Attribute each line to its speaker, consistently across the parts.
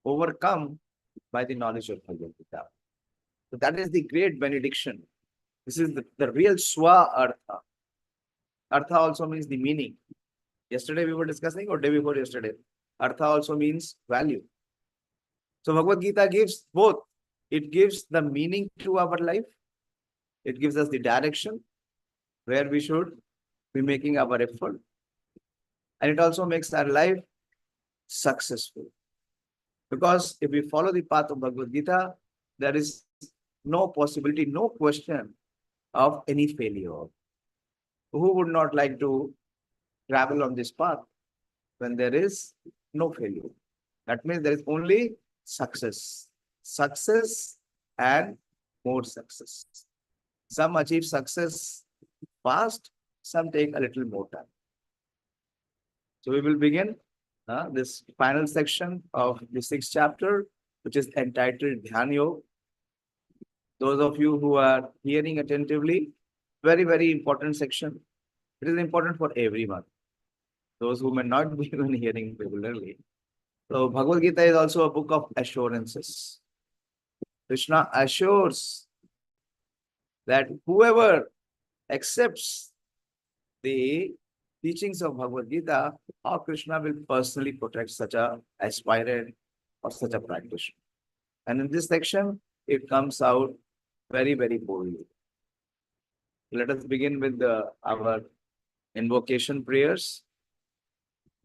Speaker 1: overcome by the knowledge of Bhagavad Gita. So that is the great benediction. This is the real swa-artha. Artha also means the meaning. Yesterday we were discussing, or day before yesterday, artha also means value. So Bhagavad Gita gives both. It gives the meaning to our life. It gives us the direction where we should be making our effort. And it also makes our life successful. Because if we follow the path of Bhagavad Gita, there is no possibility, no question of any failure. Who would not like to travel on this path when there is no failure? That means there is only success. Success and more success. Some achieve success fast, some take a little more time. So we will begin this final section of the 6th chapter, which is entitled Dhyan Yoga. Those of you who are hearing attentively, very, very important section. It is important for everyone. Those who may not be even hearing regularly. So Bhagavad Gita is also a book of assurances. Krishna assures that whoever accepts the teachings of Bhagavad Gita, how Krishna will personally protect such a aspirant or such a practitioner. And in this section, it comes out very, very boldly. Let us begin with our invocation prayers.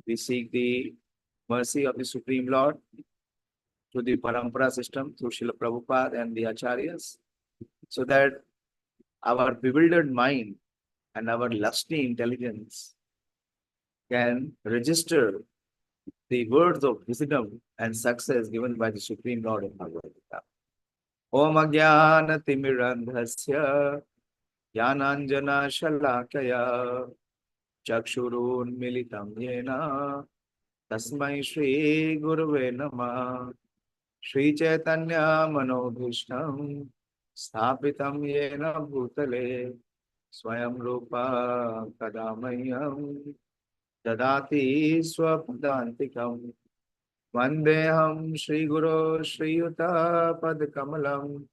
Speaker 1: We seek the mercy of the Supreme Lord through the parampara system, through Srila Prabhupada and the Acharyas, so that our bewildered mind and our lusty intelligence can register the words of wisdom and success given by the Supreme Lord in Bhagavad Gita. Om Ajnana Timirandhasya Jnananjana Shalakaya Chakshurun Militam Yena Tasmai Shri Guruve Namah Shri Chaitanya Manobhishtam Sthapitam Yena Bhutale Swayam Rupa Kadamayam Dadati Swapadantikam Vandeham Shri Guru Shri Yuta Pad Kamalam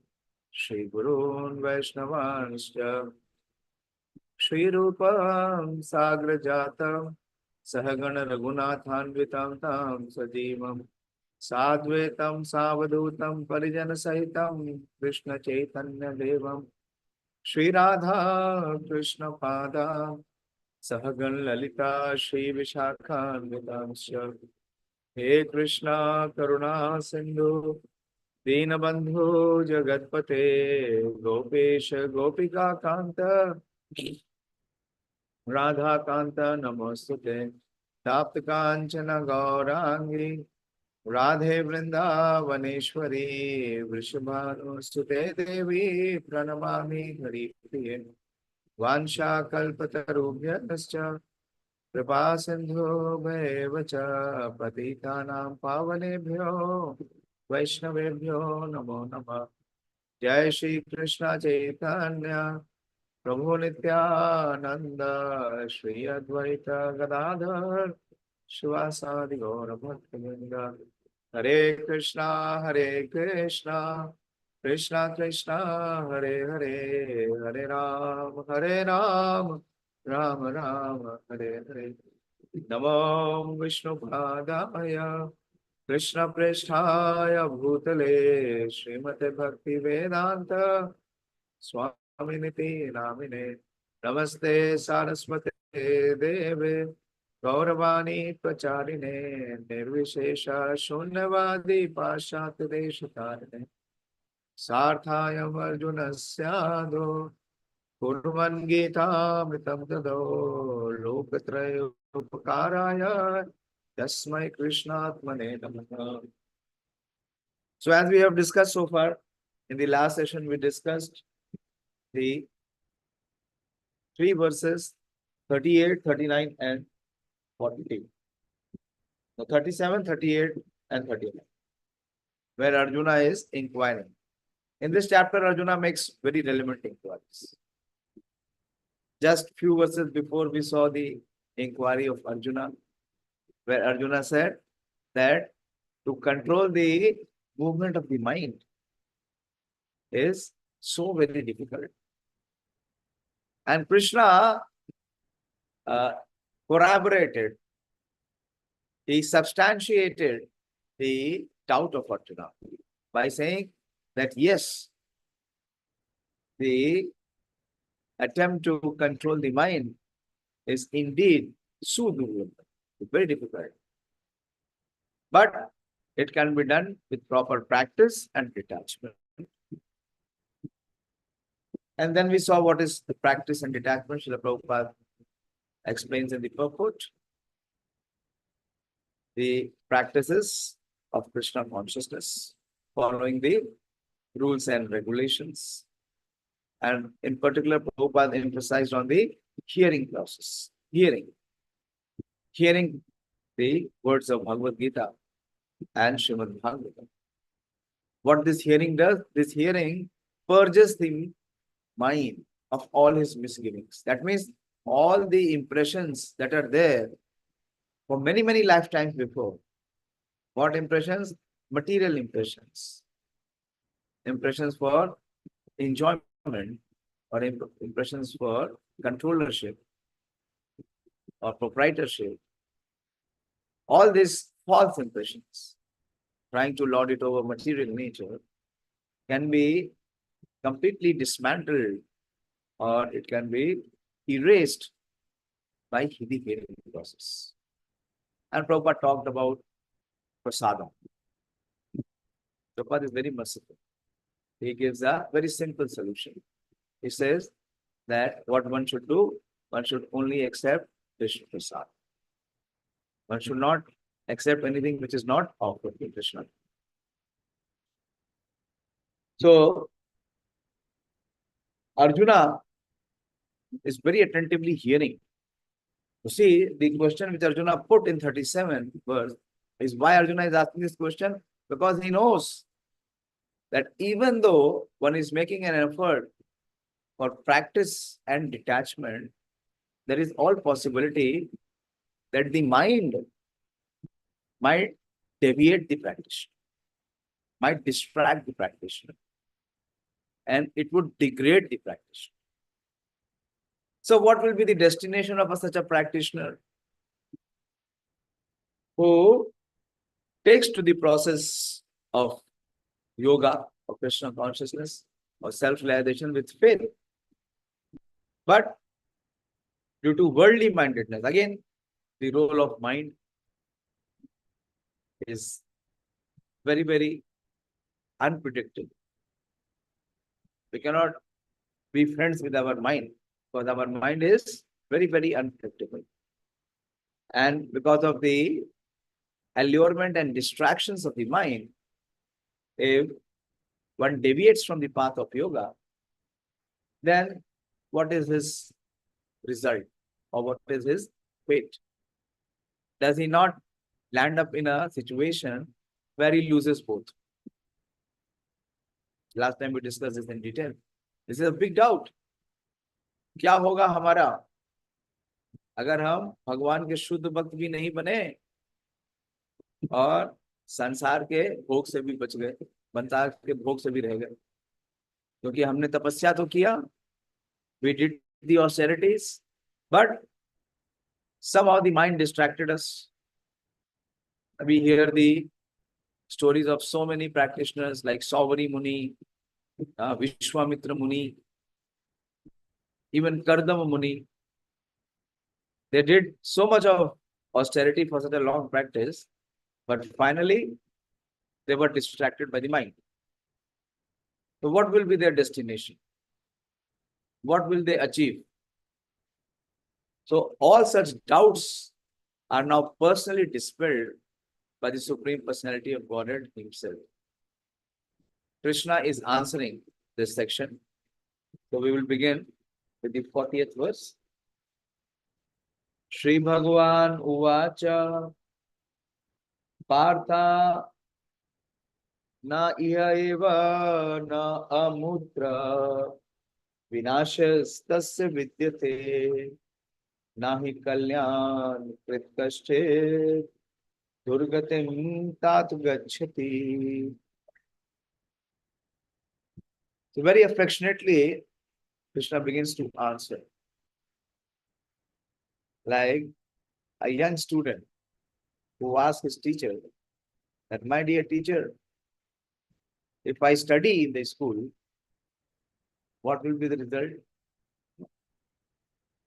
Speaker 1: Shri Gurun Vaishnavanscha Shri Rupam Sagrajatam Sahagana Raghunathanvitam Tam Sajivam Sadvetam Savadutam Parijana Sahitam Krishna Chaitanya Devam Shri Radha Krishna Pada Sahagan Lalita Shri Vishakhanvitamsya He Krishna Karuna Sindhu Dinabandhu Jagatpate Gopesha Gopika Kanta Radha Kanta Namostute Tapta Kanchana Gaurangi Radhe Vrindavaneshwari Vrishabhanu Sute Devi Pranamami Hari Priye Vansha Kalpatarubhyascha Kripa Sindhu Bhevacha Patitanam Pavanebhyo Vaishnavebhyo Namo Namah Jai Shri Krishna Chaitanya Prabhu Nityananda Shri Advaita Gadadhar Shivasadi Gaura Bhaktivinoda Hare Krishna Krishna Krishna Hare Hare Hare Ram Ram Ram Hare Hare Namo Vishnu Padaya Krishna Preshthaya Bhutale Srimate Bhakti Vedanta Swaminiti Namine Namaste Saraswate Deve Gauravani Pracharine Nirvishesha Shunyavadi Pashat Deshatarine Sarthayam Arjunasyado Kurvan Gita Mritam Dado Lokatrayo Upakaraya Tasmai Krishnatmane Namaha. So as we have discussed so far, in the last session we discussed the 3 verses 38, 39 and 42. So 37, 38 and 39, where Arjuna is inquiring. In this chapter, Arjuna makes very relevant inquiries. Just few verses before we saw the inquiry of Arjuna, where Arjuna said that to control the movement of the mind is so very difficult. And Krishna corroborated, he substantiated the doubt of Arjuna by saying that yes, the attempt to control the mind is indeed so very difficult. But it can be done with proper practice and detachment. And then we saw what is the practice and detachment. Srila Prabhupada explains in the purport. The practices of Krishna consciousness, following the rules and regulations. And in particular, Prabhupada emphasized on the hearing process. Hearing the words of Bhagavad Gita and Srimad Bhagavatam. What this hearing does, this hearing purges the mind of all his misgivings. That means all the impressions that are there for many, many lifetimes before. What impressions? Material impressions. Impressions for enjoyment or impressions for controllership or proprietorship. All these false impressions, trying to lord it over material nature, can be completely dismantled or it can be erased by the hearing process. And Prabhupada talked about Pṛthā. Prabhupada is very merciful. He gives a very simple solution. He says that what one should do, one should only accept Krishna Pṛthā. One should not accept anything which is not offered to Krishna. So, Arjuna is very attentively hearing. You see, the question which Arjuna put in 37 verse is why Arjuna is asking this question? Because he knows that even though one is making an effort for practice and detachment, there is all possibility that the mind might deviate the practitioner, might distract the practitioner, and it would degrade the practitioner. So what will be the destination of such a practitioner who takes to the process of yoga, of Krishna consciousness, or self-realization with faith? But due to worldly mindedness, again, the role of mind is very, very unpredictable. We cannot be friends with our mind because our mind is very, very unpredictable. And because of the allurement and distractions of the mind, if one deviates from the path of yoga, then what is his result or what is his fate? Does he not land up in a situation where he loses both? Last time we discussed this in detail. This is a big doubt. क्या होगा हमारा अगर हम भगवान के शुद्ध भक्त भी नहीं बने और संसार के भोग से भी बच गए, संसार के भोग से भी रह गए? क्योंकि हमने तपस्या तो किया, we did the austerities, but somehow the mind distracted us. We hear the stories of so many practitioners like Savari Muni, Vishwamitra Muni, even Kardama Muni. They did so much of austerity for such a long practice, but finally they were distracted by the mind. So what will be their destination? What will they achieve? So all such doubts are now personally dispelled by the Supreme Personality of Godhead himself. Krishna is answering this section. So we will begin with the 40th verse. śrī-bhagavān uvāca pārtha naiveha nāmutra vināśas tasya vidyate kalyāṇa-kṛt kaścid durgatim tāta gacchati. So very affectionately, Krishna begins to answer. Like a young student who asks his teacher that, my dear teacher, if I study in the school, what will be the result?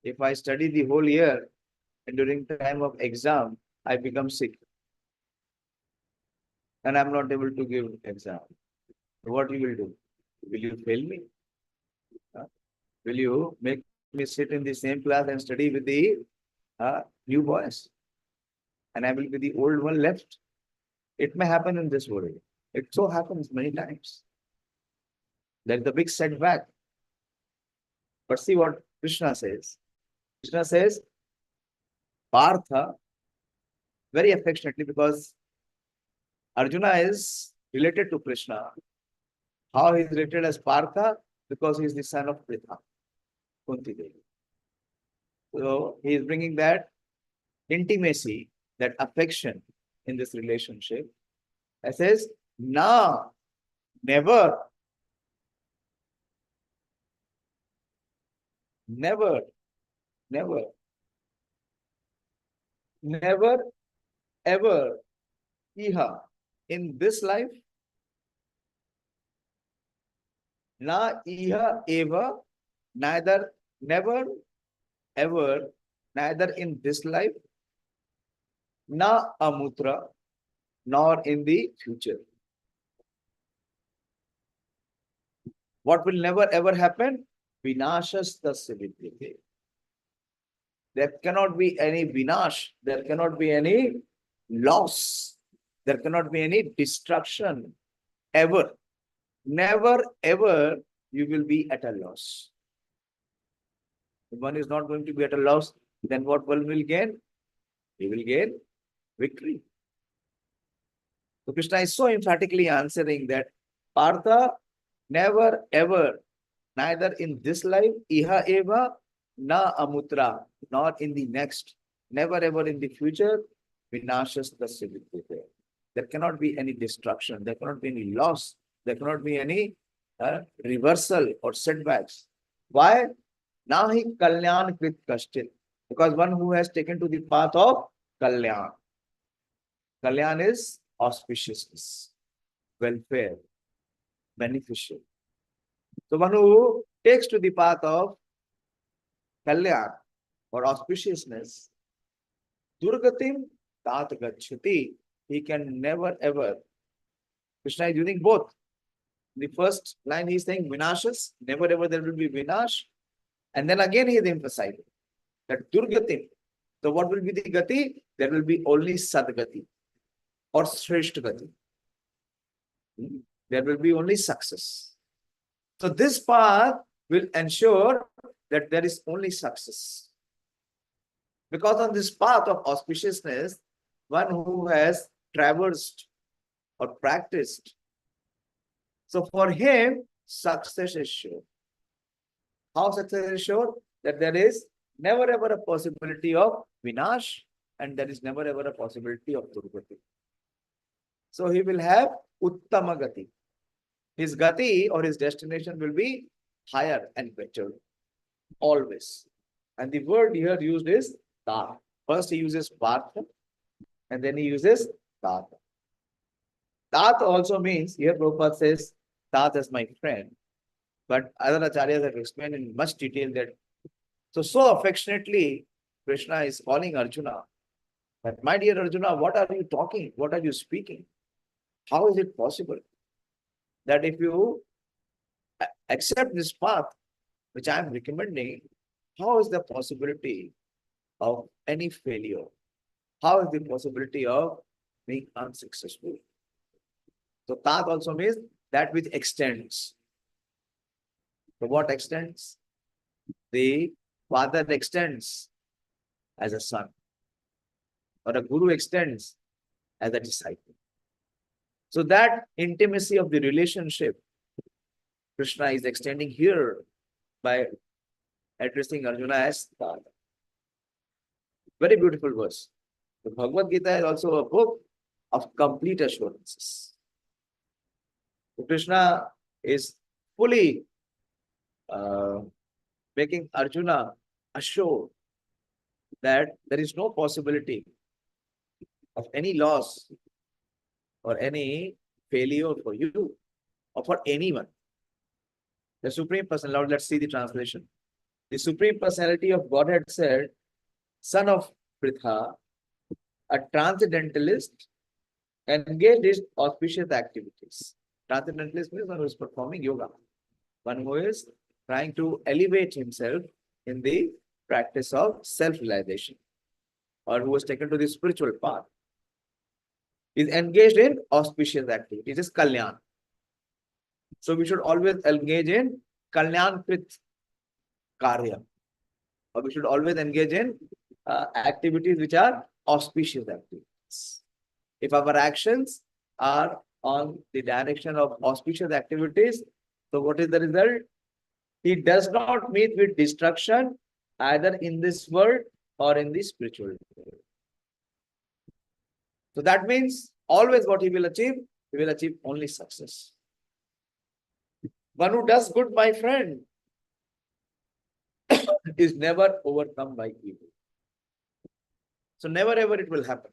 Speaker 1: If I study the whole year and during the time of exam, I become sick and I'm not able to give exam. What you will do? Will you fail me? Will you make me sit in the same class and study with the new boys? And I will be the old one left. It may happen in this world. It so happens many times. That's the big setback. But see what Krishna says. Krishna says, Partha, very affectionately, because Arjuna is related to Krishna. How he is related as Partha? Because he is the son of Pṛthā, Kunti Devi. So he is bringing that intimacy, that affection in this relationship. He says, na, never, never, never, never, ever, iha, in this life, na iha eva, neither, never, ever, neither in this life, na amutra, nor in the future. What will never ever happen? Vināśas tasya vidyate. There cannot be any vinash, there cannot be any loss, there cannot be any destruction ever. Never ever you will be at a loss. If one is not going to be at a loss, then what one will gain? He will gain victory. So Krishna is so emphatically answering that Partha, never ever, neither in this life, iha eva, na amutra, nor in the next, never ever in the future, vināśas tasya vidyate. There cannot be any destruction, there cannot be any loss, there cannot be any reversal or setbacks. Why? Nahi kalyāṇa-kṛt kaścid. Because one who has taken to the path of kalyāna. Kalyāna is auspiciousness, welfare, beneficial. So one who takes to the path of kalyāna or auspiciousness, durgatim tāta gacchati, he can never ever. Krishna is using both. The first line he is saying vināśas, never ever there will be vinash. And then again he is emphasizing that durgatim. So what will be the gati? There will be only sadgati or shreshta gati. There will be only success. So this path will ensure that there is only success. Because on this path of auspiciousness, one who has traversed or practiced, so for him, success is sure. How success is sure? That there is never ever a possibility of vinash and there is never ever a possibility of durgati. So he will have uttama gati. His gati or his destination will be higher and better, always. And the word here used is tāta. First he uses pārtha and then he uses tāta. Tāta also means, here Prabhupada says, tāta is my friend. But other acharyas have explained in much detail that, so affectionately, Krishna is calling Arjuna, that my dear Arjuna, what are you talking? What are you speaking? How is it possible that if you accept this path, which I am recommending, how is the possibility of any failure? How is the possibility of being unsuccessful? So Tat also means that which extends. So what extends? The father extends as a son, or a guru extends as a disciple. So that intimacy of the relationship, Krishna is extending here by addressing Arjuna as Tāta. Very beautiful verse. The Bhagavad Gita is also a book of complete assurances. So Krishna is fully making Arjuna assure that there is no possibility of any loss or any failure for you or for anyone. The Supreme Personality, let's see the translation. The Supreme Personality of Godhead said, son of Pṛthā, a transcendentalist engaged in auspicious activities. Transcendentalist means one who is performing yoga, one who is trying to elevate himself in the practice of self-realization, or who was taken to the spiritual path, is engaged in auspicious activity. It is kalyāṇa. So we should always engage in kalyāṇa-kṛt karya, or we should always engage in activities which are auspicious activities. If our actions are on the direction of auspicious activities, so what is the result? He does not meet with destruction either in this world or in the spiritual world. So that means always what he will achieve only success. One who does good, my friend, is never overcome by evil. So never ever it will happen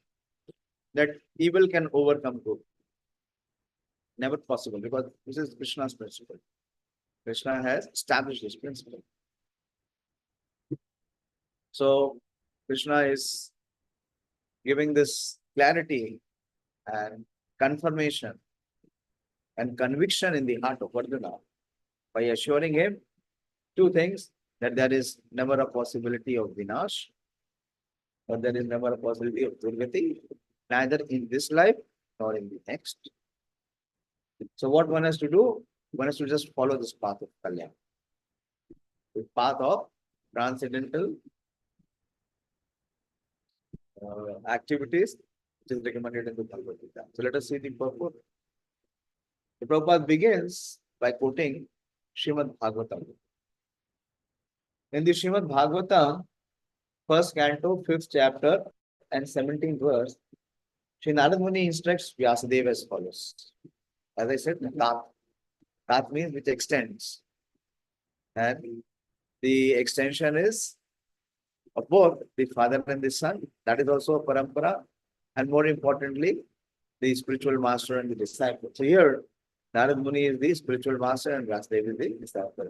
Speaker 1: that evil can overcome good. Never possible, because this is Krishna's principle. Krishna has established this principle. So Krishna is giving this clarity and confirmation and conviction in the heart of Arjuna by assuring him two things: that there is never a possibility of vināśaḥ, or there is never a possibility of durgatiṁ, neither in this life nor in the next. So what one has to do? One has to just follow this path of kalyāṇa, the path of transcendental activities, which is recommended in the Bhagavad Gita. So let us see the purport. The Prabhupada begins by quoting śrī-bhagavān. In the śrī-bhagavān, first canto, 5th chapter and 17th verse, Sri Narad Muni instructs Vyasadeva as follows. As I said, tāta. Tāta means which extends. And the extension is of both the father and the son. That is also a parampara. And more importantly, the spiritual master and the disciple. So here, Narad Muni is the spiritual master and Vyasadeva is the disciple.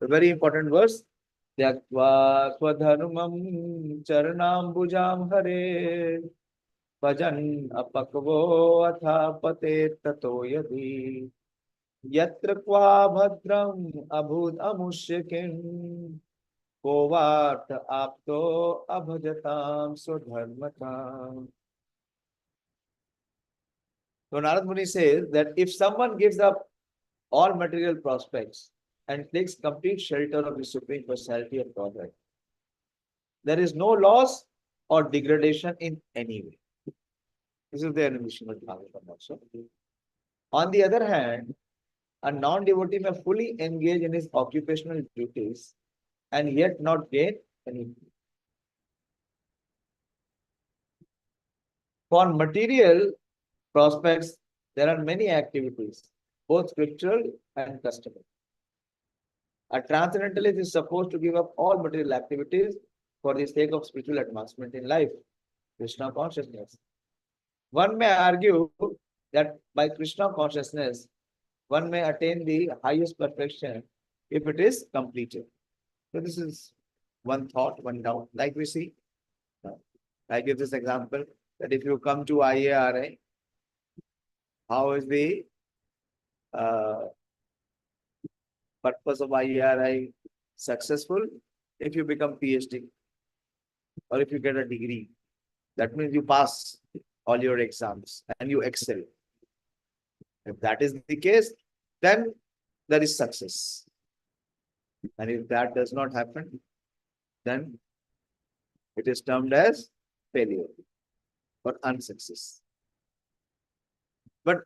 Speaker 1: A very important verse. Tyaktva swadharmam charanambujam hare bhajan apakvo atha pate tato yadi yatra kva bhadram abhud amushyakin uvāca apto abhajatam swadharmatam. So Narad Muni says that if someone gives up all material prospects and takes complete shelter of the Supreme Personality of Godhead, there is no loss or degradation in any way. This is the animation of Bhagavatam also. On the other hand, a non-devotee may fully engage in his occupational duties and yet not gain anything. For material prospects, there are many activities, both scriptural and customary. A transcendentalist is supposed to give up all material activities for the sake of spiritual advancement in life, Krishna consciousness. One may argue that by Krishna consciousness, one may attain the highest perfection if it is completed. So this is one thought, one doubt. Like we see, I give this example that if you come to IARI, how is the purpose of IARI successful? If you become PhD or if you get a degree, that means you pass all your exams and you excel. If that is the case, then there is success. And if that does not happen, then it is termed as failure or unsuccess. But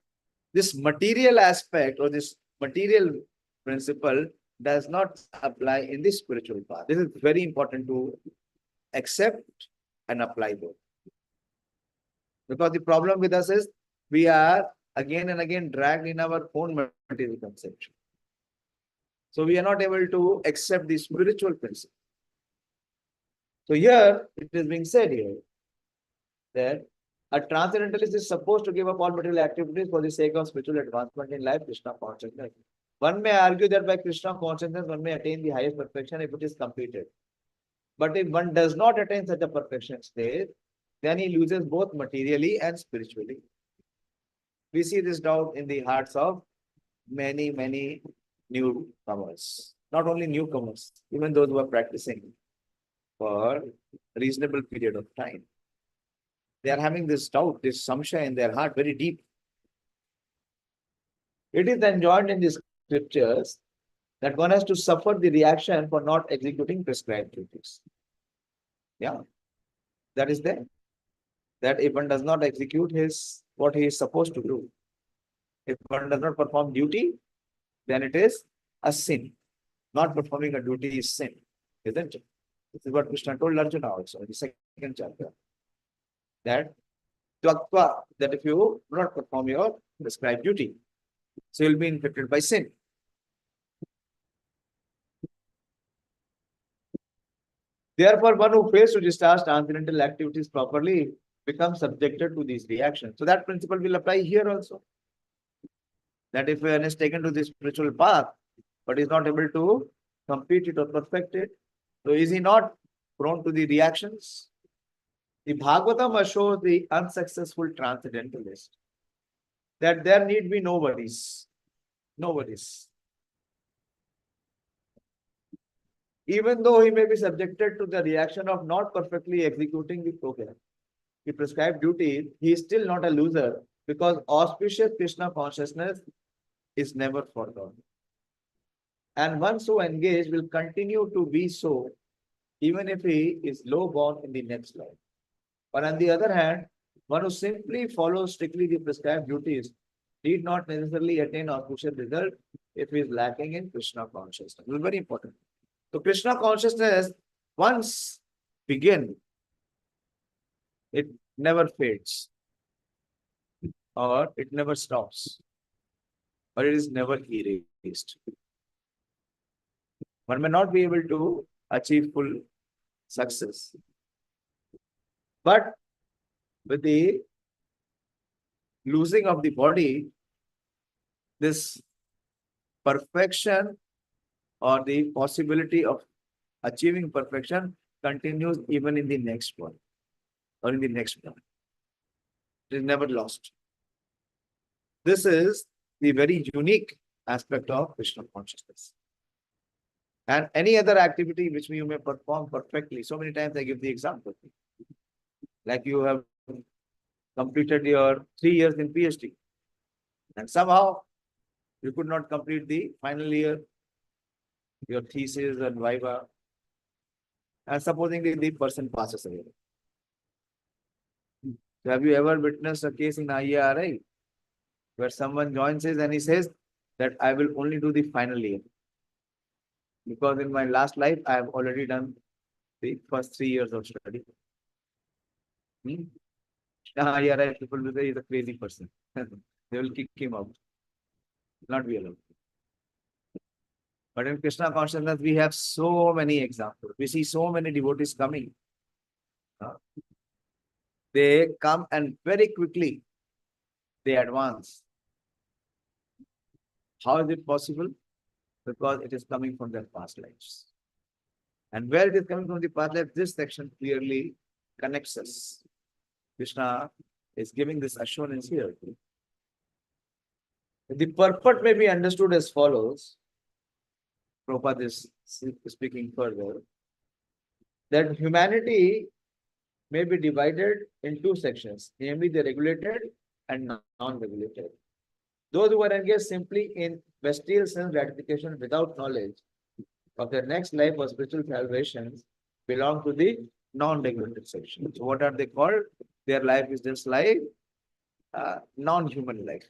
Speaker 1: this material aspect or this material principle does not apply in the spiritual path. This is very important to accept and apply both. Because the problem with us is we are again and again dragged in our own material conception. So we are not able to accept the spiritual principle. So here it is being said here that a transcendentalist is supposed to give up all material activities for the sake of spiritual advancement in life, Krishna consciousness. One may argue that by Krishna consciousness one may attain the highest perfection if it is completed. But if one does not attain such a perfection state, then he loses both materially and spiritually. We see this doubt in the hearts of many, many newcomers. Not only newcomers, even those who are practicing for a reasonable period of time. They are having this doubt, this samshaya in their heart very deep. It is enjoined in the scriptures that one has to suffer the reaction for not executing prescribed duties. Yeah, that is there. That if one does not execute what he is supposed to do, if one does not perform duty, then it is a sin. Not performing a duty is sin, isn't it? This is what Krishna told Arjuna also in the second chapter. That if you do not perform your prescribed duty, so you'll be infected by sin. Therefore, one who fails to discharge transcendental activities properly becomes subjected to these reactions. So that principle will apply here also. That if one is taken to the spiritual path, but is not able to complete it or perfect it, so is he not prone to the reactions? The Bhagavatam assures the unsuccessful transcendentalist that there need be no worries. No worries. Even though he may be subjected to the reaction of not perfectly executing the program, the prescribed duty, he is still not a loser because auspicious Krishna consciousness is never forgotten. And one so engaged will continue to be so even if he is low born in the next life. But on the other hand, one who simply follows strictly the prescribed duties need not necessarily attain auspicious result if he is lacking in Krishna consciousness. This is very important. So Krishna consciousness, once begin, it never fades or it never stops, but it is never erased. One may not be able to achieve full success, but with the losing of the body, this perfection or the possibility of achieving perfection continues even in the next one or in the next one. It is never lost. This is the very unique aspect of Krishna consciousness. And any other activity which you may perform perfectly. So many times I give the example. Like you have completed your 3 years in PhD and somehow you could not complete the final year, your thesis and viva, and supposedly the person passes away. So have you ever witnessed a case in IARI where someone joins us and he says that I will only do the final year because in my last life I have already done the first 3 years of study. IARI people will say he's a crazy person. They will kick him out. Not be allowed. But in Krishna consciousness, we have so many examples. We see so many devotees coming. They come and very quickly they advance. How is it possible? Because it is coming from their past lives. And where it is coming from the past life, this section clearly connects us. Krishna is giving this assurance here. The purport may be understood as follows. Prabhupada is speaking further, that humanity may be divided in two sections, namely the regulated and non-regulated. Those who are engaged simply in bestial sense gratification without knowledge of their next life or spiritual salvations belong to the non-regulated section. So what are they called? Their life is just like non-human life,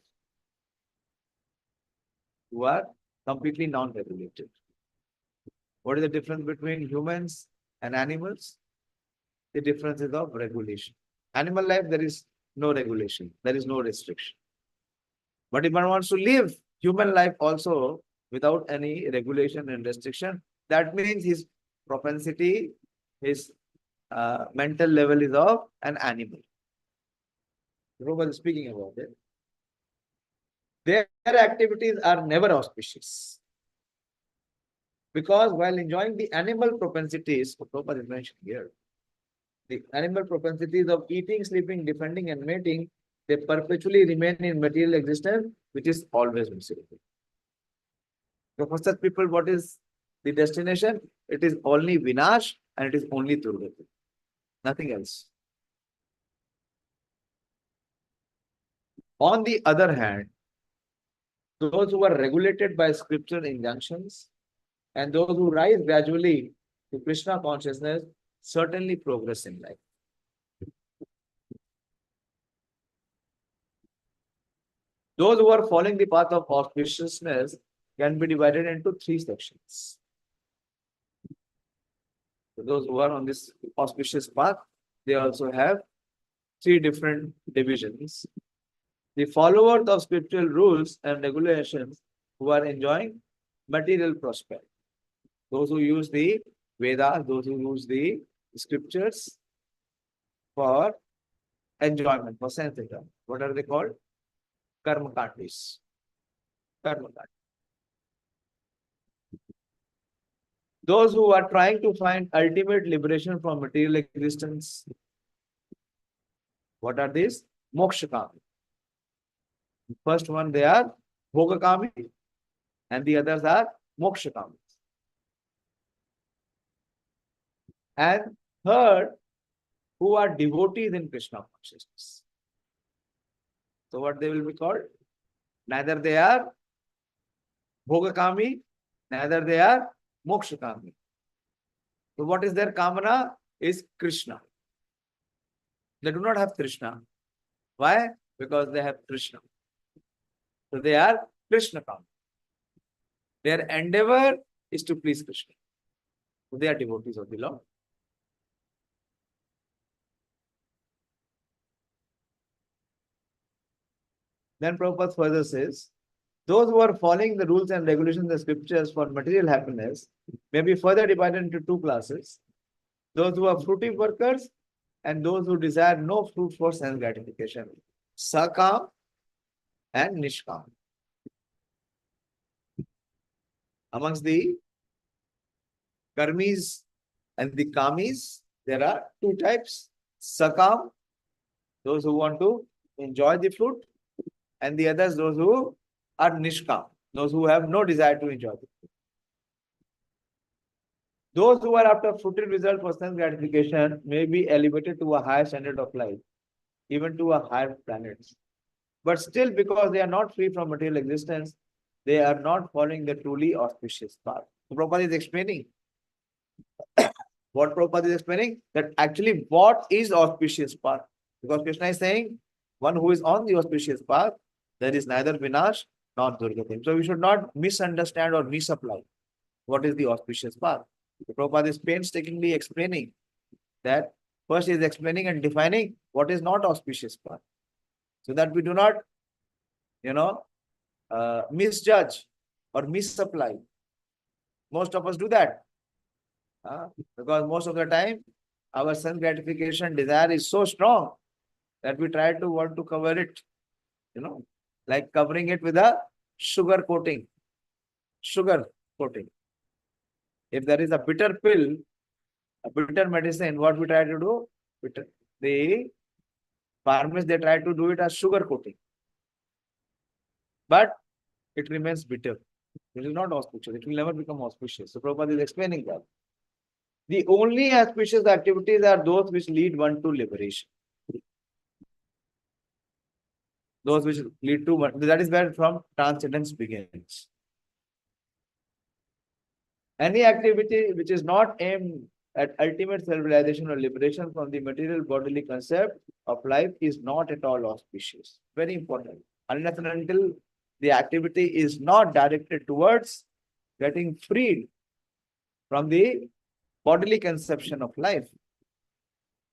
Speaker 1: who are completely non-regulated. What is the difference between humans and animals? The difference is of regulation. Animal life, there is no regulation. There is no restriction. But if one wants to live human life also without any regulation and restriction, that means his propensity, his mental level is of an animal. Prabhupada is speaking about it. Their activities are never auspicious. Because while enjoying the animal propensities, Prabhupada is mentioned here, the animal propensities of eating, sleeping, defending, and mating, they perpetually remain in material existence, which is always miserable. So for such people, what is the destination? It is only vināśaḥ and it is only durgatim. Nothing else. On the other hand, those who are regulated by scriptural injunctions and those who rise gradually to Krishna consciousness certainly progress in life. Those who are following the path of auspiciousness can be divided into three sections. So those who are on this auspicious path, they also have three different divisions. The followers of scriptural rules and regulations who are enjoying material prosperity. Those who use the Vedas, those who use the scriptures for enjoyment, for sense enjoyment. What are they called? Karma-kṛt. Karma-kṛt. Those who are trying to find ultimate liberation from material existence. What are these? Moksha-kami. First one, they are bhoga-kami, and the others are moksha-kami. And third, who are devotees in Krishna consciousness. So what they will be called? Neither they are bhoga-kami, neither they are moksha-kami. So what is their kamana? Is Krishna. They do not have Krishna. Why? Because they have Krishna. So they are Krishna-kami. Their endeavor is to please Krishna. So they are devotees of the Lord. Then Prabhupada further says, those who are following the rules and regulations of the scriptures for material happiness may be further divided into two classes. Those who are fruitive workers and those who desire no fruit for sense gratification. Sakam and nishkam. Amongst the karmis and the kamis, there are two types. Sakam, those who want to enjoy the fruit, and the others, those who are nishkam, those who have no desire to enjoy the fruit. Those who are after fruitive result for sense gratification may be elevated to a higher standard of life, even to a higher planets. But still, because they are not free from material existence, they are not following the truly auspicious path. So Prabhupada is explaining. What Prabhupada is explaining? That actually what is auspicious path? Because Krishna is saying, one who is on the auspicious path, there is neither vināśaḥ nor durgatim. So we should not misunderstand or misapply what is the auspicious path. So Prabhupada is painstakingly explaining that first he is explaining and defining what is not auspicious path. So that we do not, misjudge or misapply. Most of us do that. Because most of the time, our sense gratification desire is so strong that we try to want to cover it, like covering it with a sugar coating. Sugar coating. If there is a bitter pill, a bitter medicine, what we try to do? The farmers, they try to do it as sugar coating. But it remains bitter. It is not auspicious. It will never become auspicious. So Prabhupada is explaining that. The only auspicious activities are those which lead one to liberation. Those which lead to one. That is where from transcendence begins. Any activity which is not aimed at ultimate self-realization or liberation from the material bodily concept of life is not at all auspicious. Very important. Unless and until the activity is not directed towards getting freed from the bodily conception of life,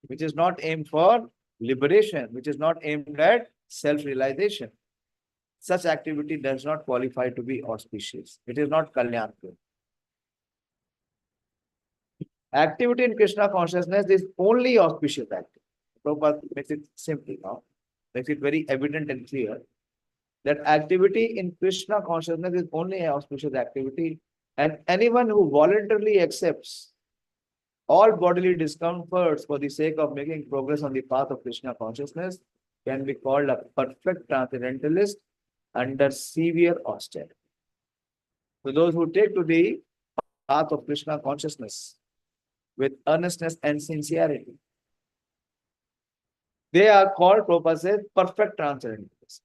Speaker 1: which is not aimed for liberation, which is not aimed at self-realization, such activity does not qualify to be auspicious. It is not kalyāṇa-kṛt. Activity in Krishna consciousness is only auspicious activity. Prabhupada makes it simple now, makes it very evident and clear that activity in Krishna consciousness is only an auspicious activity, and anyone who voluntarily accepts all bodily discomforts for the sake of making progress on the path of Krishna consciousness can be called a perfect transcendentalist under severe austerity. So those who take to the path of Krishna consciousness with earnestness and sincerity, they are called, Prabhupada says, perfect transcendentalists.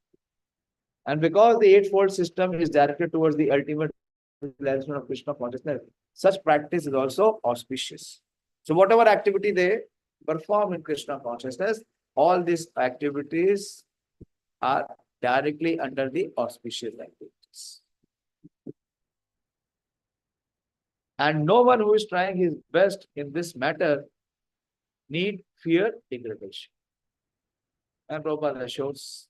Speaker 1: And because the eightfold system is directed towards the ultimate realization of Krishna consciousness, such practice is also auspicious. So whatever activity they perform in Krishna consciousness, all these activities are directly under the auspicious activities. And no one who is trying his best in this matter need fear degradation. And Prabhupada shows,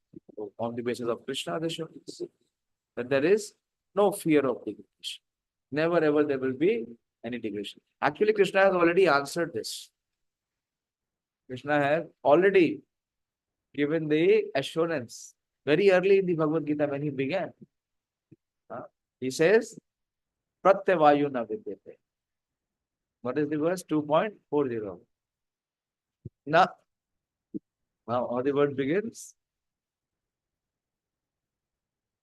Speaker 1: on the basis of Krishna, they show that there is no fear of degradation. Never ever there will be any degradation. Actually, Krishna has already answered this. Krishna has already given the assurance very early in the Bhagavad Gita when he began. He says, Pratyavayu na vidyate. What is the verse? 2.40. Now, how the word begins?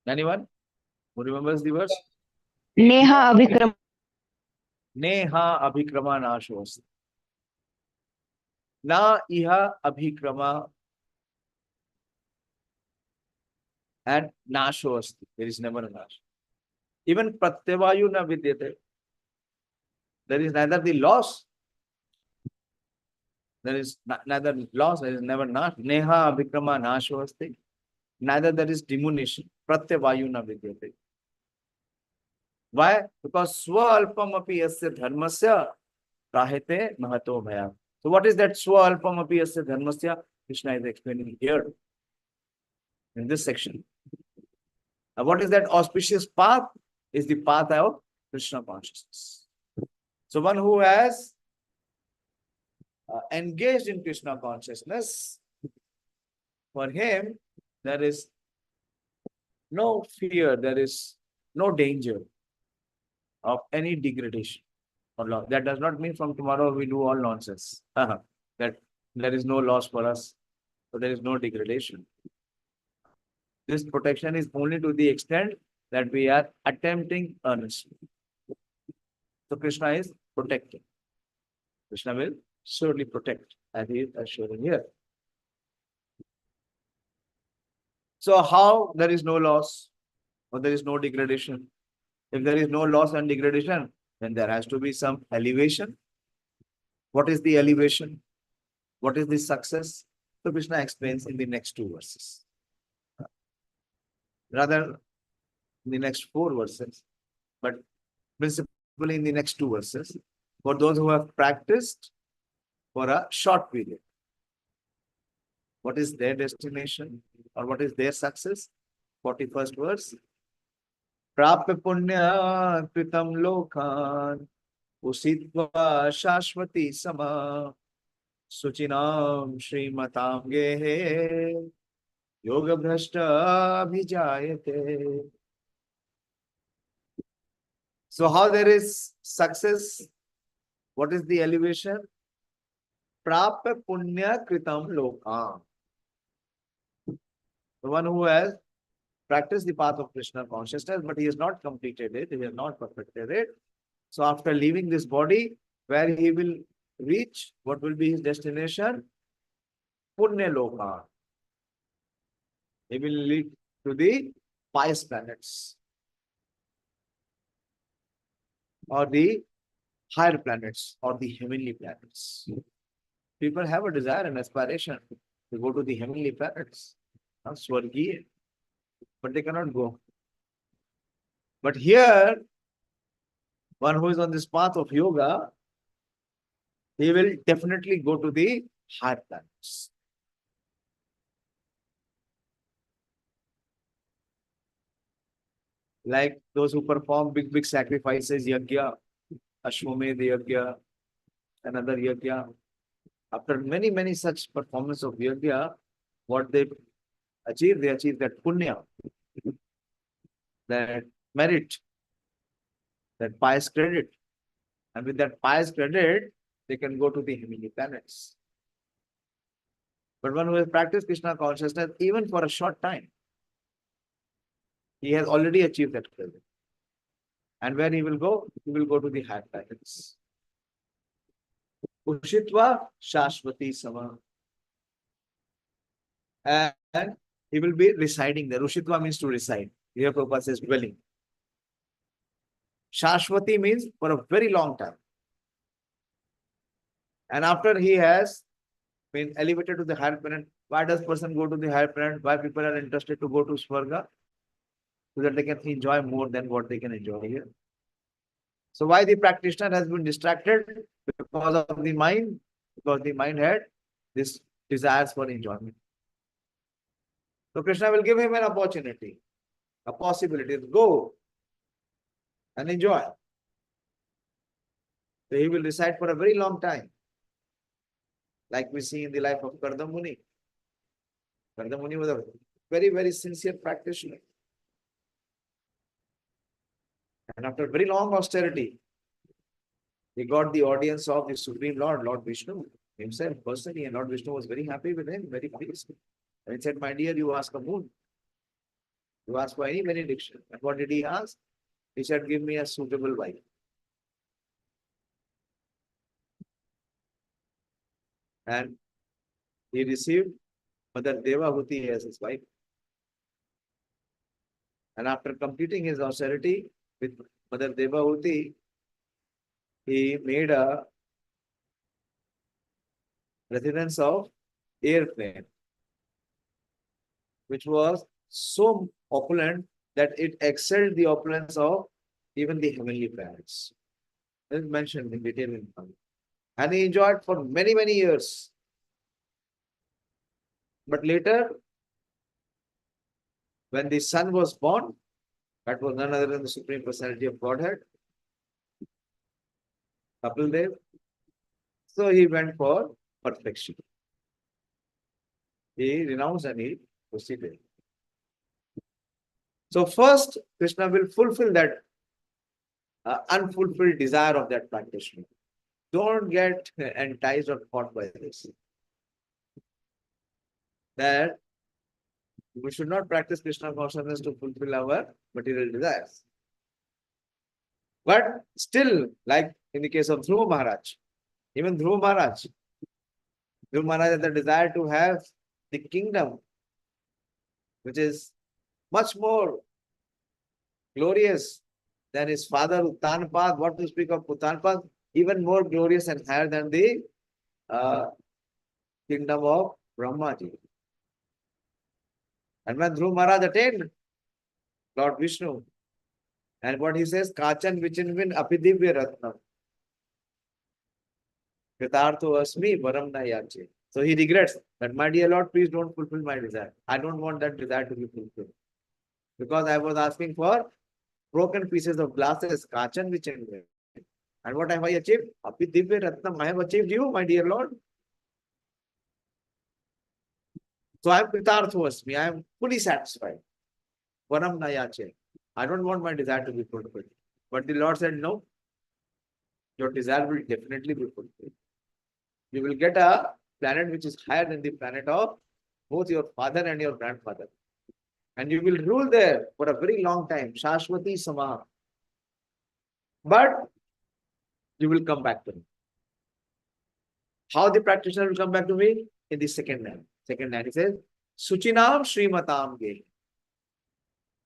Speaker 1: Anyone who remembers the verse?
Speaker 2: Neha abhikrama.
Speaker 1: Neha abhikrama nāshos. Na iha abhikrama and nāshos. There is never a nash. Even pratyavayu na vidyate. There is neither the loss. There is neither loss, there is never nash. Neha abhikrama nāshos. Neither there is diminution. Pratyavayu na vidyate. Why? Because swa-alpam api yasya dharmasya kahete mahato bhaya. So what is that swa-alpam api yasya dharmasya? Krishna is explaining here in this section. Now what is that auspicious path? Is the path of Krishna consciousness. So one who has engaged in Krishna consciousness, for him there is no fear, there is no danger of any degradation or loss. That does not mean from tomorrow we do all nonsense. That there is no loss for us, so there is no degradation. This protection is only to the extent that we are attempting earnestly. So Krishna is protecting. Krishna will surely protect, as he is assuring here. So how there is no loss or there is no degradation? If there is no loss and degradation, then there has to be some elevation. What is the elevation? What is the success? So Krishna explains in the next two verses. Rather, in the next 4 verses, but principally in the next 2 verses, for those who have practiced for a short period. What is their destination or what is their success? 41st verse. Prapya punya kritam lokhan usitva shashvati sama suchinam shrimatam gehe yoga bhrashta vidyate. So how there is success? What is the elevation? Prapya punya kritam lokhan. The one who has practiced the path of Krishna consciousness, but he has not completed it, he has not perfected it. So after leaving this body, where he will reach, what will be his destination? Punya loka. He will lead to the pious planets or the higher planets or the heavenly planets. People have a desire and aspiration to go to the heavenly planets, Swargiya, but they cannot go. But here, one who is on this path of yoga, he will definitely go to the higher planets. like those who perform big sacrifices, yajna, Ashwamedh yajna, another yajna. After many such performance of yajna, what they achieve that punya, that merit, that pious credit. And with that pious credit, they can go to the heavenly planets. But one who has practiced Krishna consciousness, even for a short time, he has already achieved that credit. And where he will go? He will go to the higher planets. Ushitva Shashvati Sama. And he will be residing there. Ushitva means to reside. Here Prabhupada says dwelling. Shashvati means for a very long time. And after he has been elevated to the higher planet, why does person go to the higher planet? Why people are interested to go to Swarga? So that they can enjoy more than what they can enjoy here. So why the practitioner has been distracted? Because of the mind. Because the mind had this desires for enjoyment. So Krishna will give him an opportunity, a possibility to go and enjoy. So he will reside for a very long time. Like we see in the life of Karda Muni. Karda Muni was a very sincere practitioner. And after very long austerity, he got the audience of the Supreme Lord, Lord Vishnu himself personally, and Lord Vishnu was very happy with him, very pleased. And he said, my dear, you ask a moon. You ask for any benediction. And what did he ask? He said, give me a suitable wife. And he received Mother Devahuti as his wife. And after completing his austerity with Mother Devahuti, he made a residence of airplane, which was so opulent that it excelled the opulence of even the heavenly planets. This is mentioned in detail in Pṛthā. And he enjoyed for many years. But later, when the son was born, that was none other than the Supreme Personality of Godhead, Kapildev. So he went for perfection. He renounced and he proceeded. So first, Krishna will fulfill that unfulfilled desire of that practitioner. Don't get enticed or caught by this. That we should not practice Krishna consciousness to fulfill our material desires. But still, like in the case of Dhruva Maharaj, even Dhruva Maharaj had the desire to have the kingdom, which is much more glorious than his father Uttanapad. What to speak of Uttanapad? Even more glorious and higher than the kingdom of Brahmaji. And when Dhruva Maharaj attained Lord Vishnu, and what he says, Kachan vichinvin apidivya ratnam. Kritartho asmi varam na yache. So he regrets that, my dear Lord, please don't fulfill my desire. I don't want that desire to be fulfilled. Because I was asking for broken pieces of glasses, Kachan vichinvin. And what have I achieved? Apidivya ratnam. I have achieved you, my dear Lord. So I am Kritartho asmi. I am fully satisfied. Varam na yache. I don't want my desire to be fulfilled. But the Lord said, no, your desire will definitely be fulfilled. You will get a planet which is higher than the planet of both your father and your grandfather. And you will rule there for a very long time. Shashvati Sama. But you will come back to me. How the practitioner will come back to me? In the second line. Second line, he says, Suchinam Srimatam Ge.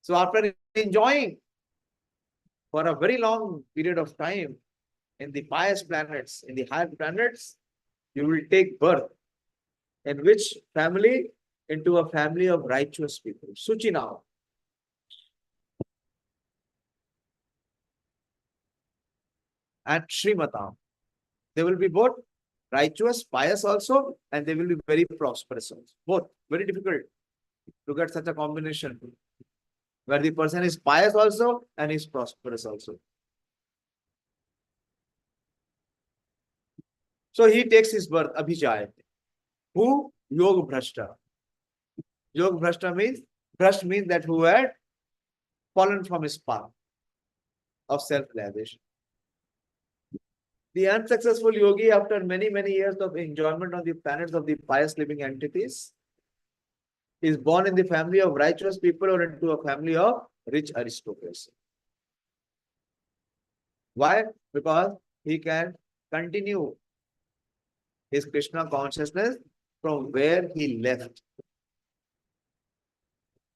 Speaker 1: So after enjoying for a very long period of time in the pious planets, in the higher planets, you will take birth. In which family? Into a family of righteous people. Suchinam. And Srimatam. They will be both righteous, pious also, and they will be very prosperous also. Both. Very difficult to get such a combination. where the person is pious also and is prosperous also. So he takes his birth, abhijayate. Who? Yoga bhrashta. Yoga bhrashta means, bhrashta means that who had fallen from his path of self-realization. The unsuccessful yogi, after many, many years of enjoyment on the planets of the pious living entities, is born in the family of righteous people or into a family of rich aristocracy. Why? Because he can continue his Krishna consciousness from where he left.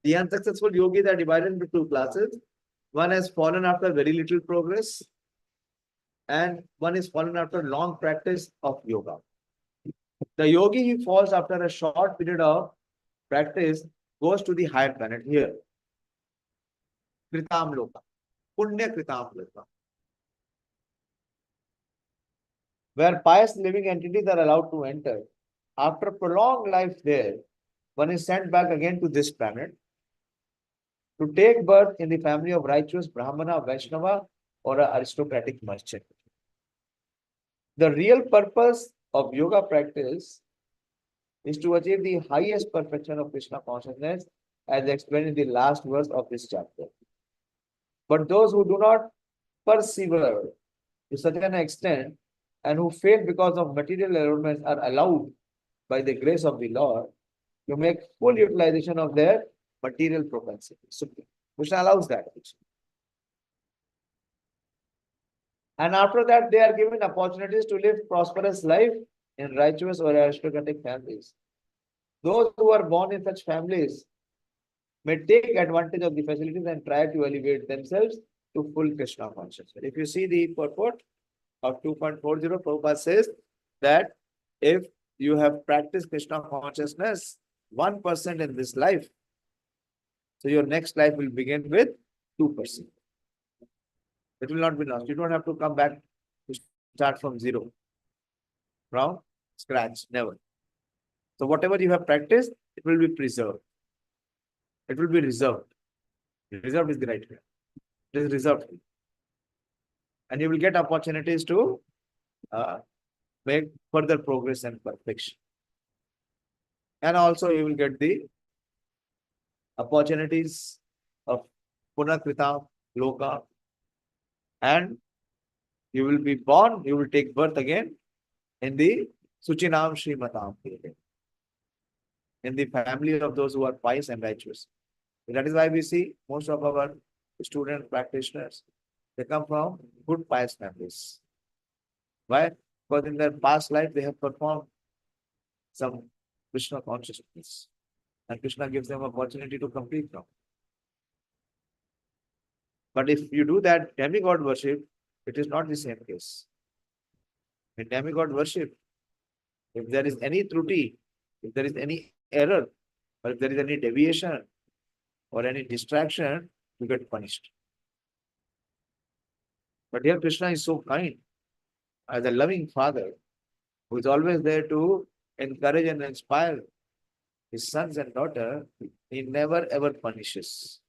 Speaker 1: The unsuccessful yogis are divided into two classes. One has fallen after very little progress, and one is fallen after long practice of yoga. The yogi who falls after a short period of practice goes to the higher planet here. Kritam loka. Punya kritam loka. Where pious living entities are allowed to enter. After prolonged life there, one is sent back again to this planet to take birth in the family of righteous Brahmana, Vaishnava, or an aristocratic merchant. The real purpose of yoga practice is to achieve the highest perfection of Krishna consciousness, as explained in the last verse of this chapter. But those who do not persevere to such an extent and who fail because of material allurements are allowed by the grace of the Lord to make full utilization of their material propensity. So Krishna allows that. And after that, they are given opportunities to live prosperous life in righteous or aristocratic families. Those who are born in such families may take advantage of the facilities and try to elevate themselves to full Krishna consciousness. If you see the purport of 2.40, Prabhupada says that if you have practiced Krishna consciousness 1% in this life, so your next life will begin with 2%. It will not be lost. You don't have to come back to start from zero, from scratch, never. So whatever you have practiced, it will be preserved. It will be reserved. Reserved is the right word. It is reserved. And you will get opportunities to make further progress and perfection. And also you will get the opportunities of punakrita, loka, and you will be born, you will take birth again in the Suchinam Srimatam, in the family of those who are pious and righteous. That is why we see most of our student practitioners, they come from good pious families. Why? Because in their past life they have performed some Krishna consciousness, and Krishna gives them opportunity to complete now. But if you do that demigod worship, it is not the same case. In demigod worship, if there is any truti, if there is any error, or if there is any deviation or any distraction, you get punished. But here Krishna is so kind, as a loving father, who is always there to encourage and inspire his sons and daughters. He never ever punishes.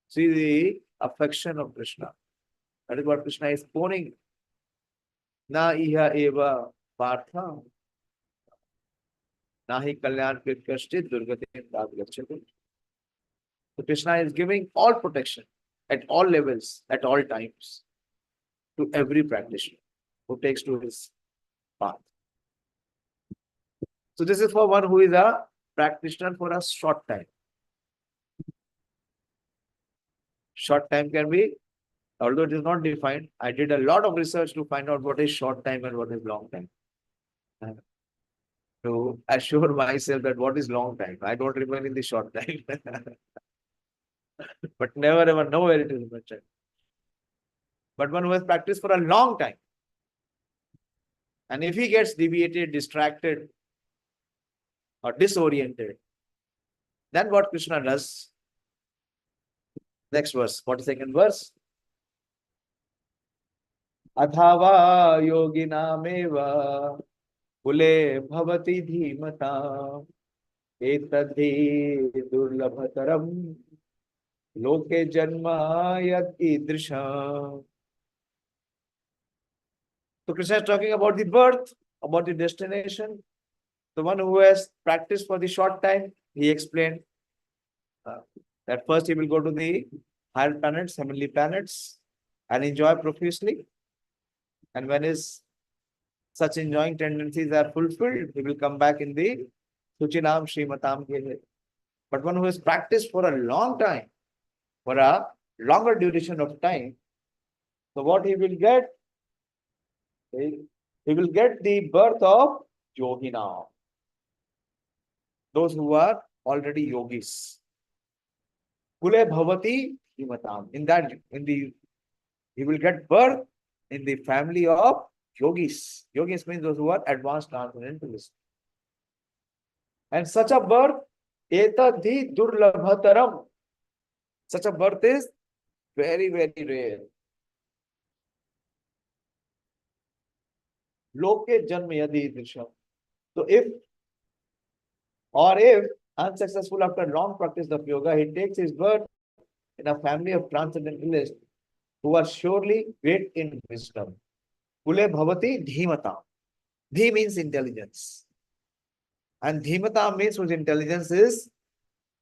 Speaker 1: See the affection of Krishna. That is what Krishna is pouring. Naiveha pārtha. Nahi kalyāṇa-kṛt kaścid durgatim gacchati. So Krishna is giving all protection at all levels, at all times, to every practitioner who takes to his path. So this is for one who is a practitioner for a short time. Short time can be, although it is not defined, I did a lot of research to find out what is short time and what is long time. To assure myself that what is long time. I don't remain in the short time. But never ever know where it is mentioned. But one who has practiced for a long time, and if he gets deviated, distracted, or disoriented, then what Krishna does? Next verse, 42nd verse. Athava yoginameva kule bhavati dhimata etadhi durlabhataram Loke janma yad idrisham. So Krishna is talking about the birth, about the destination. The one who has practiced for the short time, he explained that first he will go to the higher planets, heavenly planets, and enjoy profusely. And when his such enjoying tendencies are fulfilled, he will come back in the Suchinam Srimatam Gehe. But one who has practiced for a long time, for a longer duration of time, so what he will get? He will get the birth of Yogina. Those who are already yogis. Kule bhavati himatam. He will get birth in the family of yogis. Yogis means those who are advanced transcendentalists. And such a birth, etadhi durlabhataram. Such a birth is very, very rare. Loke janma yadi drisham. So if unsuccessful after long practice of yoga, he takes his birth in a family of transcendentalists who are surely great in wisdom. Kule bhavati dhimata. Dhi means intelligence. And dhimata means whose intelligence is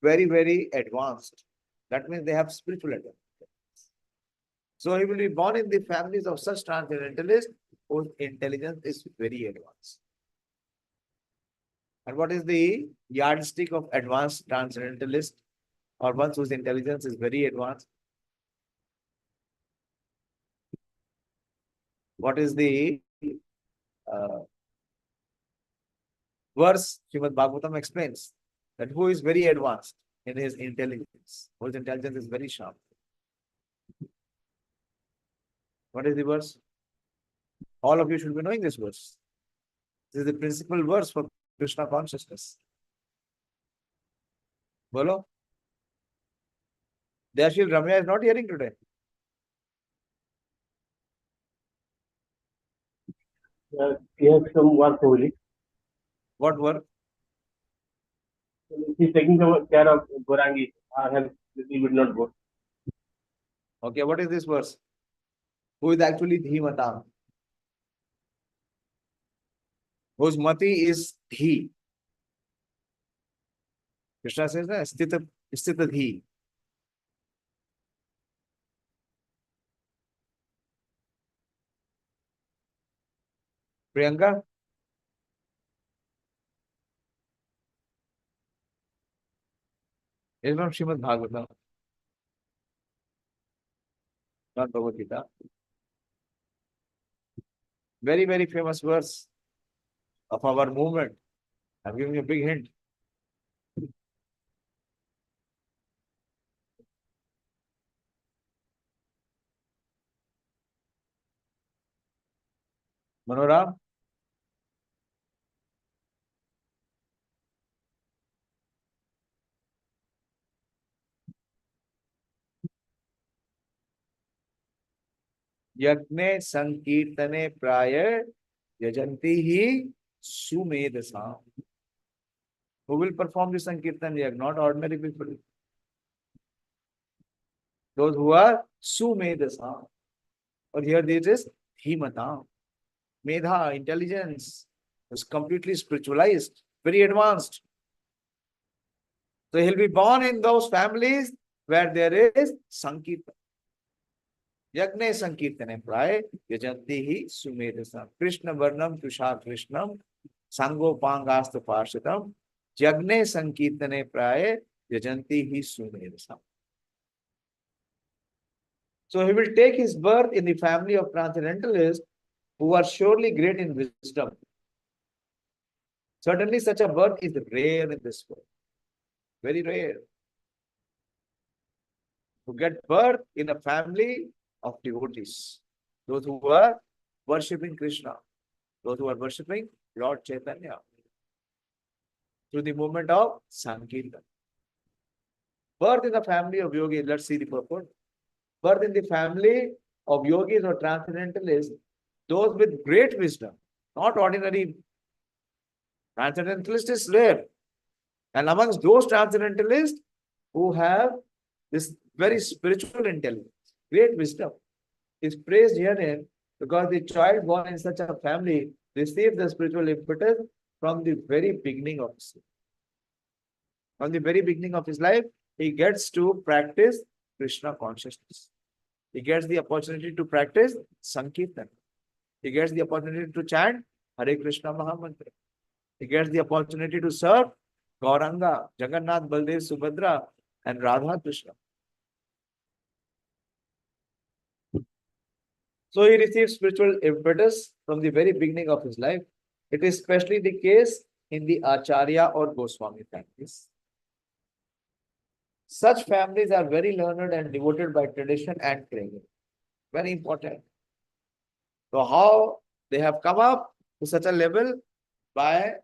Speaker 1: very, very advanced. That means they have spiritual intelligence. So he will be born in the families of such transcendentalists whose intelligence is very advanced. And what is the yardstick of advanced transcendentalist or ones whose intelligence is very advanced? What is the verse śrī-bhagavān explains that who is very advanced in his intelligence, whose intelligence is very sharp. What is the verse? All of you should be knowing this verse. This is the principal verse for Krishna consciousness. Bolo? Dayashil Ramya is not hearing today.
Speaker 3: He has some work only.
Speaker 1: What work?
Speaker 3: He's taking some care of Gorangi. He would not go.
Speaker 1: Okay, what is this verse? Who is actually Dhimatam? Whose mati is Dhi. Krishna says, Stita Dhi. Priyanka? It's from Srimad Bhagavatam. Not Bhagavad Gita. Very, very famous verse of our movement. I'm giving you a big hint. Manoram? Yagne Sankirtane Praya Yajanti hi Sumedasam. Who will perform the Sankirtan Yag? Not ordinary people. Those who are Sumedasam. Or here this is Dhimatam. Medha, intelligence, is completely spiritualized, very advanced. So he'll be born in those families where there is Sankirtan. Yagne Sankirtane Pray, Yajanti Sumedasam. Krishna Varnam Tushar Krishnam, Sango Pangasta Parshatam, Yagne Sankirtane Pray, Yajanti Sumedasam. So he will take his birth in the family of transcendentalists who are surely great in wisdom. Certainly such a birth is rare in this world. Very rare. To get birth in a family of devotees. Those who are worshipping Krishna. Those who are worshipping Lord Chaitanya. Through the movement of Sankirtan. Birth in the family of yogis. Let's see the purport. Birth in the family of yogis or transcendentalists. Those with great wisdom, not ordinary. Transcendentalist is rare. And amongst those transcendentalists who have this very spiritual intelligence, great wisdom is praised herein because the child born in such a family receives the spiritual impetus from the very beginning of his life. From the very beginning of his life, he gets to practice Krishna consciousness. He gets the opportunity to practice Sankirtan. He gets the opportunity to chant Hare Krishna Mahamantra. He gets the opportunity to serve Gauranga, Jagannath, Baldev, Subhadra, and Radha Krishna. So he receives spiritual impetus from the very beginning of his life. It is especially the case in the Acharya or Goswami families. Such families are very learned and devoted by tradition and training. Very important. So how they have come up to such a level? By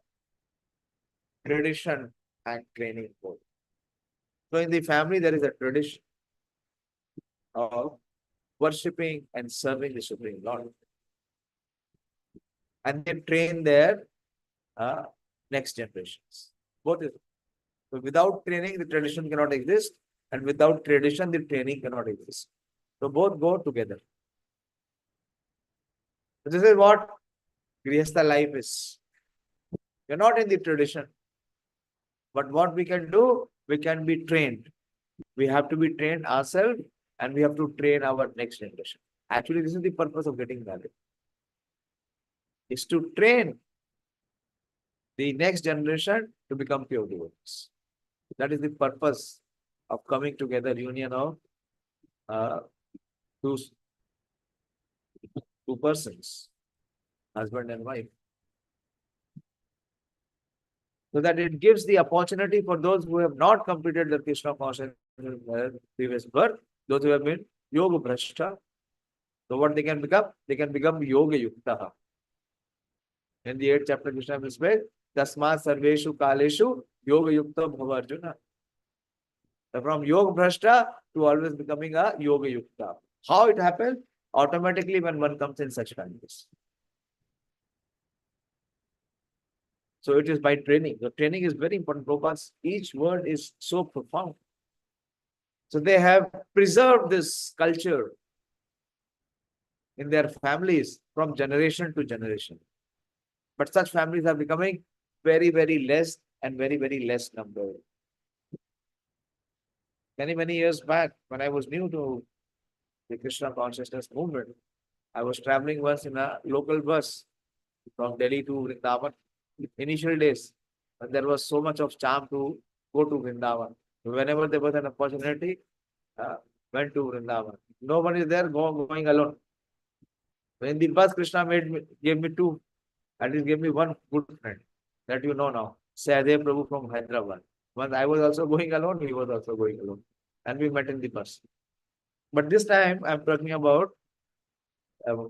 Speaker 1: tradition and training both. So in the family, there is a tradition of worshipping and serving the Supreme Lord. And they train their next generations. Both is. So without training, the tradition cannot exist. And without tradition, the training cannot exist. So both go together. So this is what Grihastha life is. We are not in the tradition. But what we can do, we can be trained. We have to be trained ourselves and we have to train our next generation. Actually, this is the purpose of getting married. Is to train the next generation to become pure devotees. That is the purpose of coming together, union of two persons, husband and wife. So that it gives the opportunity for those who have not completed the Krishna consciousness in their previous birth, those who have been yoga bhrashta. So what they can become? They can become yoga yukta. In the 8th chapter, Krishna will say, Tasma sarveshu kaleshu yoga yukta bhava Arjuna. So from yoga bhrashta to always becoming a yoga yukta. How it happens? Automatically when one comes in such families. So it is by training. The training is very important because each word is so profound. So they have preserved this culture in their families from generation to generation. But such families are becoming very, very less and very, very less number. Many, many years back, when I was new to the Krishna consciousness movement, I was traveling once in a local bus from Delhi to Vrindavan. Initial days, when there was so much of charm to go to Vrindavan. Whenever there was an opportunity, went to Vrindavan. Nobody is there going alone. In the bus, Krishna gave me two, at least gave me one good friend that you know now, Sahadev Prabhu from Hyderabad. Once I was also going alone, he was also going alone. And we met in the bus. But this time, I'm talking about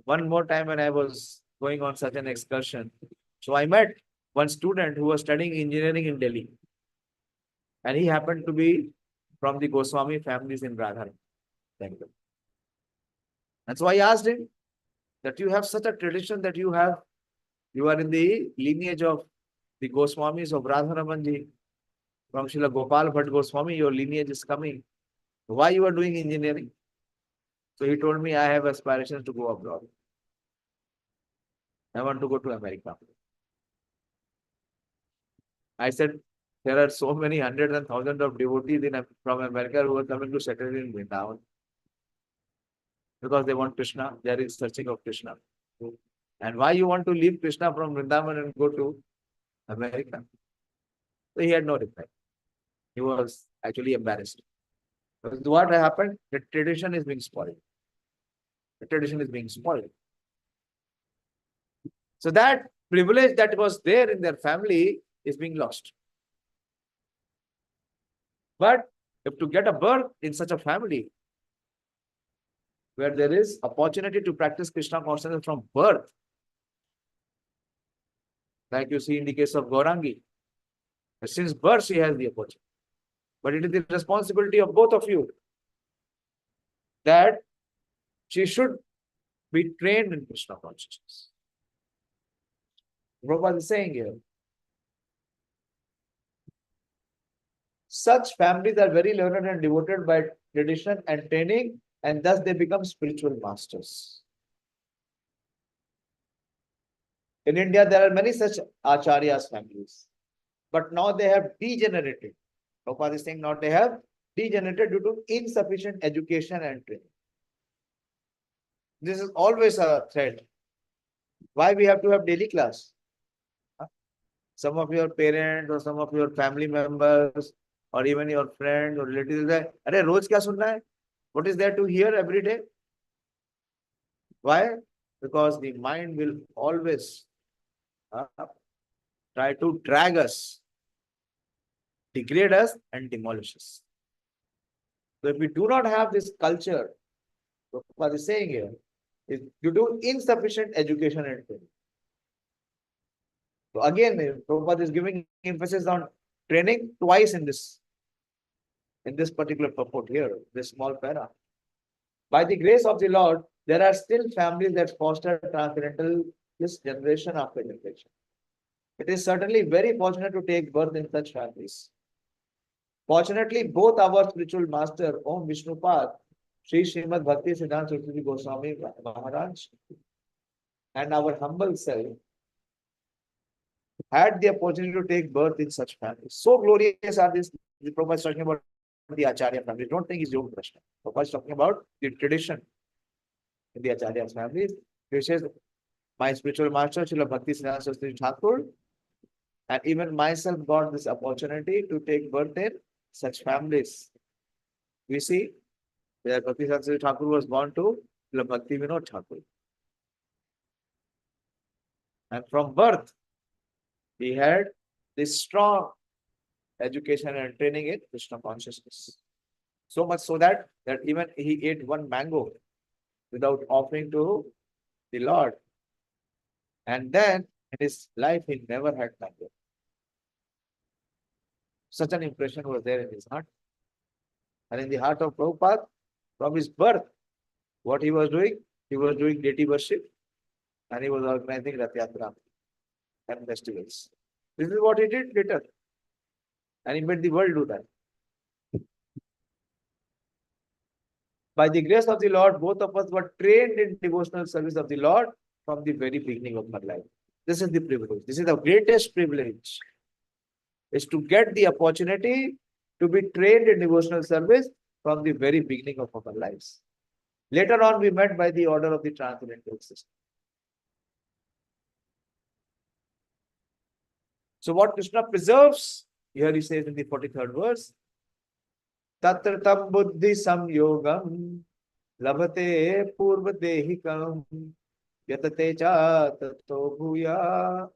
Speaker 1: one more time when I was going on such an excursion. So I met one student who was studying engineering in Delhi. And he happened to be from the Goswami families in Radha. And so I asked him that you have such a tradition that you are in the lineage of the Goswamis of Radharamanji. From Srila Gopal Bhatt Goswami, your lineage is coming. Why you are doing engineering? So he told me, I have aspirations to go abroad. I want to go to America. I said, there are so many hundreds and thousands of devotees from America who are coming to settle in Vrindavan. Because they want Krishna, there is searching of Krishna. And why you want to leave Krishna from Vrindavan and go to America? So he had no reply. He was actually embarrassed. Because what happened? The tradition is being spoiled. The tradition is being spoiled. So that privilege that was there in their family is being lost. But if to get a birth in such a family, where there is opportunity to practice Krishna consciousness from birth, like you see in the case of Gaurangi, since birth she has the opportunity. But it is the responsibility of both of you that she should be trained in Krishna consciousness. Prabhupada is saying here, such families are very learned and devoted by tradition and training, and thus they become spiritual masters. In India, there are many such acharyas families, but now they have degenerated. Prabhupada is saying now they have degenerated due to insufficient education and training. This is always a threat. Why we have to have daily class? Some of your parents or some of your family members or even your friends or relatives say, "Arey, roz kya sunna hai?" What is there to hear every day? Why? Because the mind will always try to drag us, degrade us, and demolish us. So if we do not have this culture, what is saying here is due to insufficient education and training. So again, Prabhupada is giving emphasis on training twice in this particular purport here, this small para. By the grace of the Lord, there are still families that foster transcendentalist generation after generation. It is certainly very fortunate to take birth in such families. Fortunately, both our spiritual master, Om Vishnupad, Sri Srimad Bhakti Siddhanta Saraswati Goswami Maharaj, and our humble self had the opportunity to take birth in such families. So glorious are these. The Prabhupada is talking about the Acharya family. Don't think it's Yoga Prashna. Prabhupada is talking about the tradition in the Acharya families, which is my spiritual master, Srila Bhakti Siddhanta Saraswati Thakur, and even myself got this opportunity to take birth in such families. We see that Bhakti Siddhanta Saraswati Thakur was born to Srila Bhakti Vinod Thakur. And from birth, he had this strong education and training in Krishna consciousness. So much so that even he ate one mango without offering to the Lord. And then in his life, he never had mango. Such an impression was there in his heart. And in the heart of Prabhupada, from his birth, what he was doing deity worship, and he was organizing Rath Yatra and festivals. This is what he did later. And he made the world do that. By the grace of the Lord, both of us were trained in devotional service of the Lord from the very beginning of our life. This is the privilege. This is the greatest privilege, is to get the opportunity to be trained in devotional service from the very beginning of our lives. Later on, we met by the order of the transcendental system. So what Krishna preserves, here he says in the 43rd verse, Tatra tam buddhi samyogam labhate purva dehikam yatate cha tato bhuya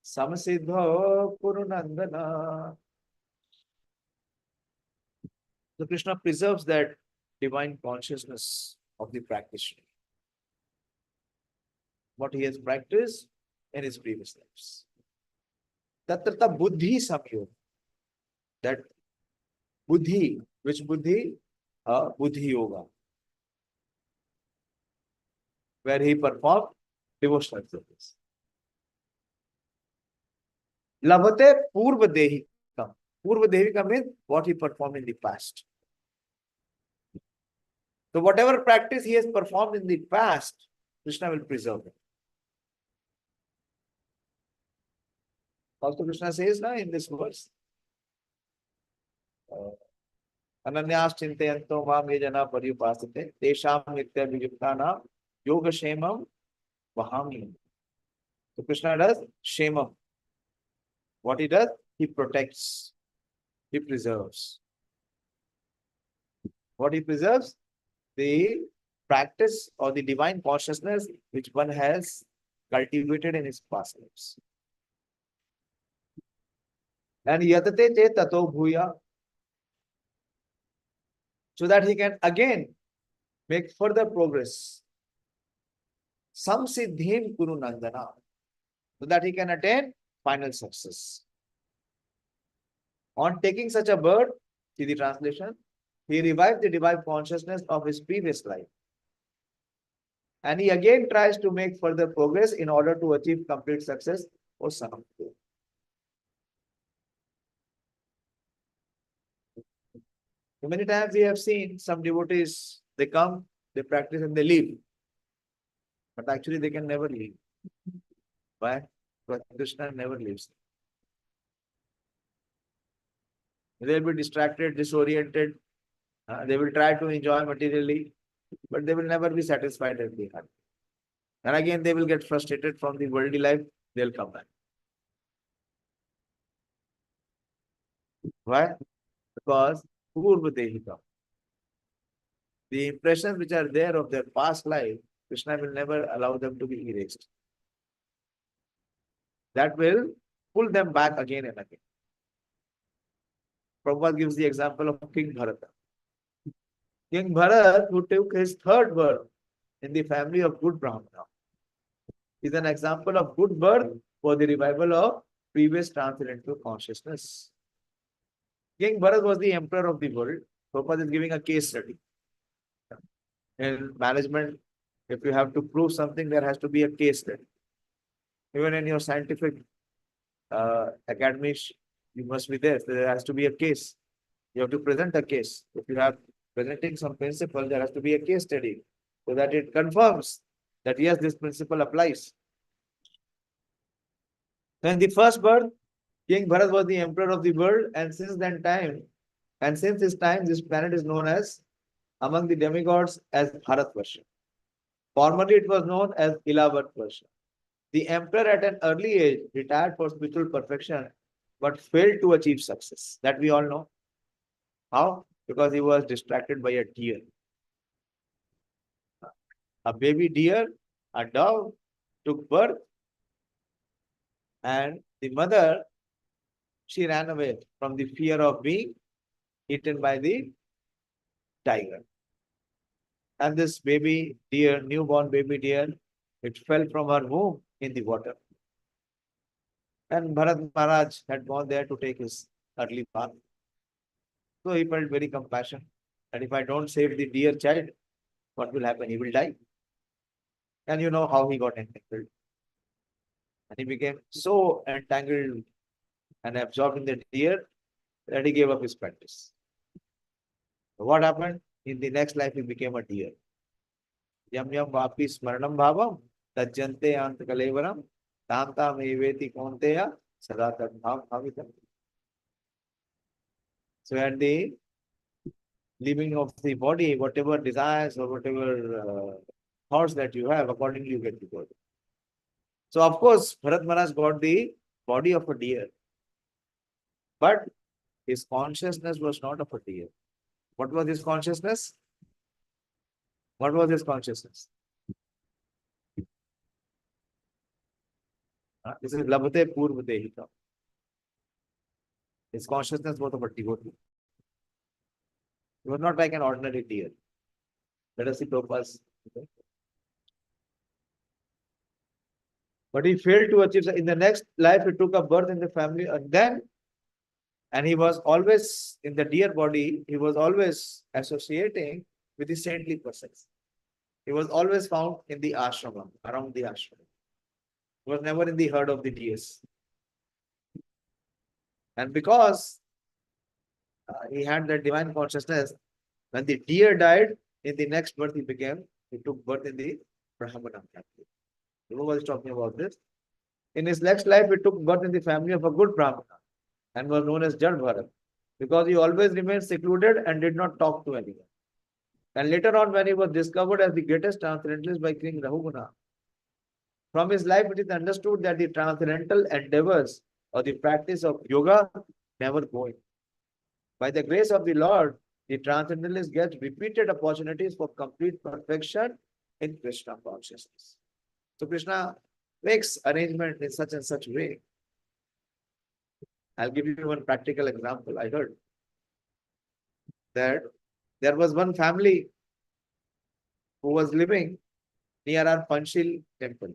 Speaker 1: samasiddho purunandana. So Krishna preserves that divine consciousness of the practitioner, what he has practiced in his previous lives. Tatrata buddhi samyog. That buddhi, which buddhi? Buddhi yoga, where he performed devotional service. Labhate purva dehikam. Purva dehikam means what he performed in the past. So whatever practice he has performed in the past, Krishna will preserve it. Also Krishna says now in this verse, Ananyas chintayanto mam ye jana paryupasate tesham nitya vijuktanam yoga shemam vahami. So Krishna does shemam. What he does? He protects. He preserves. What he preserves? The practice or the divine consciousness which one has cultivated in his past lives. And yatate che tato bhuya, so that he can again make further progress. Samsiddhim kuru nandana, so that he can attain final success. On taking such a birth, see the translation, he revived the divine consciousness of his previous life. And he again tries to make further progress in order to achieve complete success or sanam. Many times we have seen some devotees, they come, they practice and they leave. But actually they can never leave. Why? Because Krishna never leaves. They will be distracted, disoriented. They will try to enjoy materially, but they will never be satisfied at the heart. And again, they will get frustrated from the worldly life. They'll come back. Why? Because purva-dehika. The impressions which are there of their past life, Krishna will never allow them to be erased. That will pull them back again and again. Prabhupada gives the example of King Bharata. King Bharat, who took his third birth in the family of good Brahmana, is an example of good birth for the revival of previous transcendental consciousness. King Bharat was the emperor of the world. Prabhupada is giving a case study. In management, if you have to prove something, there has to be a case study. Even in your scientific academies, you must be there. There has to be a case. You have to present a case. If you have presenting some principle, there has to be a case study so that it confirms that yes, this principle applies. When the first birth, King Bharat was the emperor of the world, and since his time, this planet is known as among the demigods as Bharatvarsha. Formerly, it was known as Ilavatvarsha. The emperor at an early age retired for spiritual perfection, but failed to achieve success. That we all know. How? Because he was distracted by a deer. A baby deer, a dove, took birth, and the mother, she ran away from the fear of being eaten by the tiger. And this baby deer, newborn baby deer, it fell from her womb in the water. And Bharat Maharaj had gone there to take his early bath. So he felt very compassion. And if I don't save the dear child, what will happen? He will die. And you know how he got entangled. And he became so entangled and absorbed in the deer that he gave up his practice. So what happened? In the next life, he became a deer. Yam yam vapi smaranam bhavam tajjante ant kalevaram tāta meveti konteya sada tad bhav bhavitam. So at the leaving of the body, whatever desires or whatever thoughts that you have, accordingly you get the body. So of course, Bharat Maharaj got the body of a deer, but his consciousness was not of a deer. What was his consciousness? What was his consciousness? This is labhate purva dehika. His consciousness was of a devotee. He was not like an ordinary deer. Let us see Prabhupada's. But he failed to achieve. In the next life, he took a birth in the family again. And he was always, in the deer body, he was always associating with the saintly persons. He was always found in the ashrama, around the ashrama. He was never in the herd of the deers. And because he had that divine consciousness, when the deer died, in the next birth he took birth in the Brahmana family. Who was talking about this? In his next life, he took birth in the family of a good Brahmana and was known as Jad Bharat because he always remained secluded and did not talk to anyone. And later on, when he was discovered as the greatest transcendentalist by King Rahuguna, from his life it is understood that the transcendental endeavors or the practice of yoga never go in. By the grace of the Lord, the transcendentalist gets repeated opportunities for complete perfection in Krishna consciousness. So Krishna makes arrangement in such and such way. I'll give you one practical example. I heard that there was one family who was living near our Panchil temple.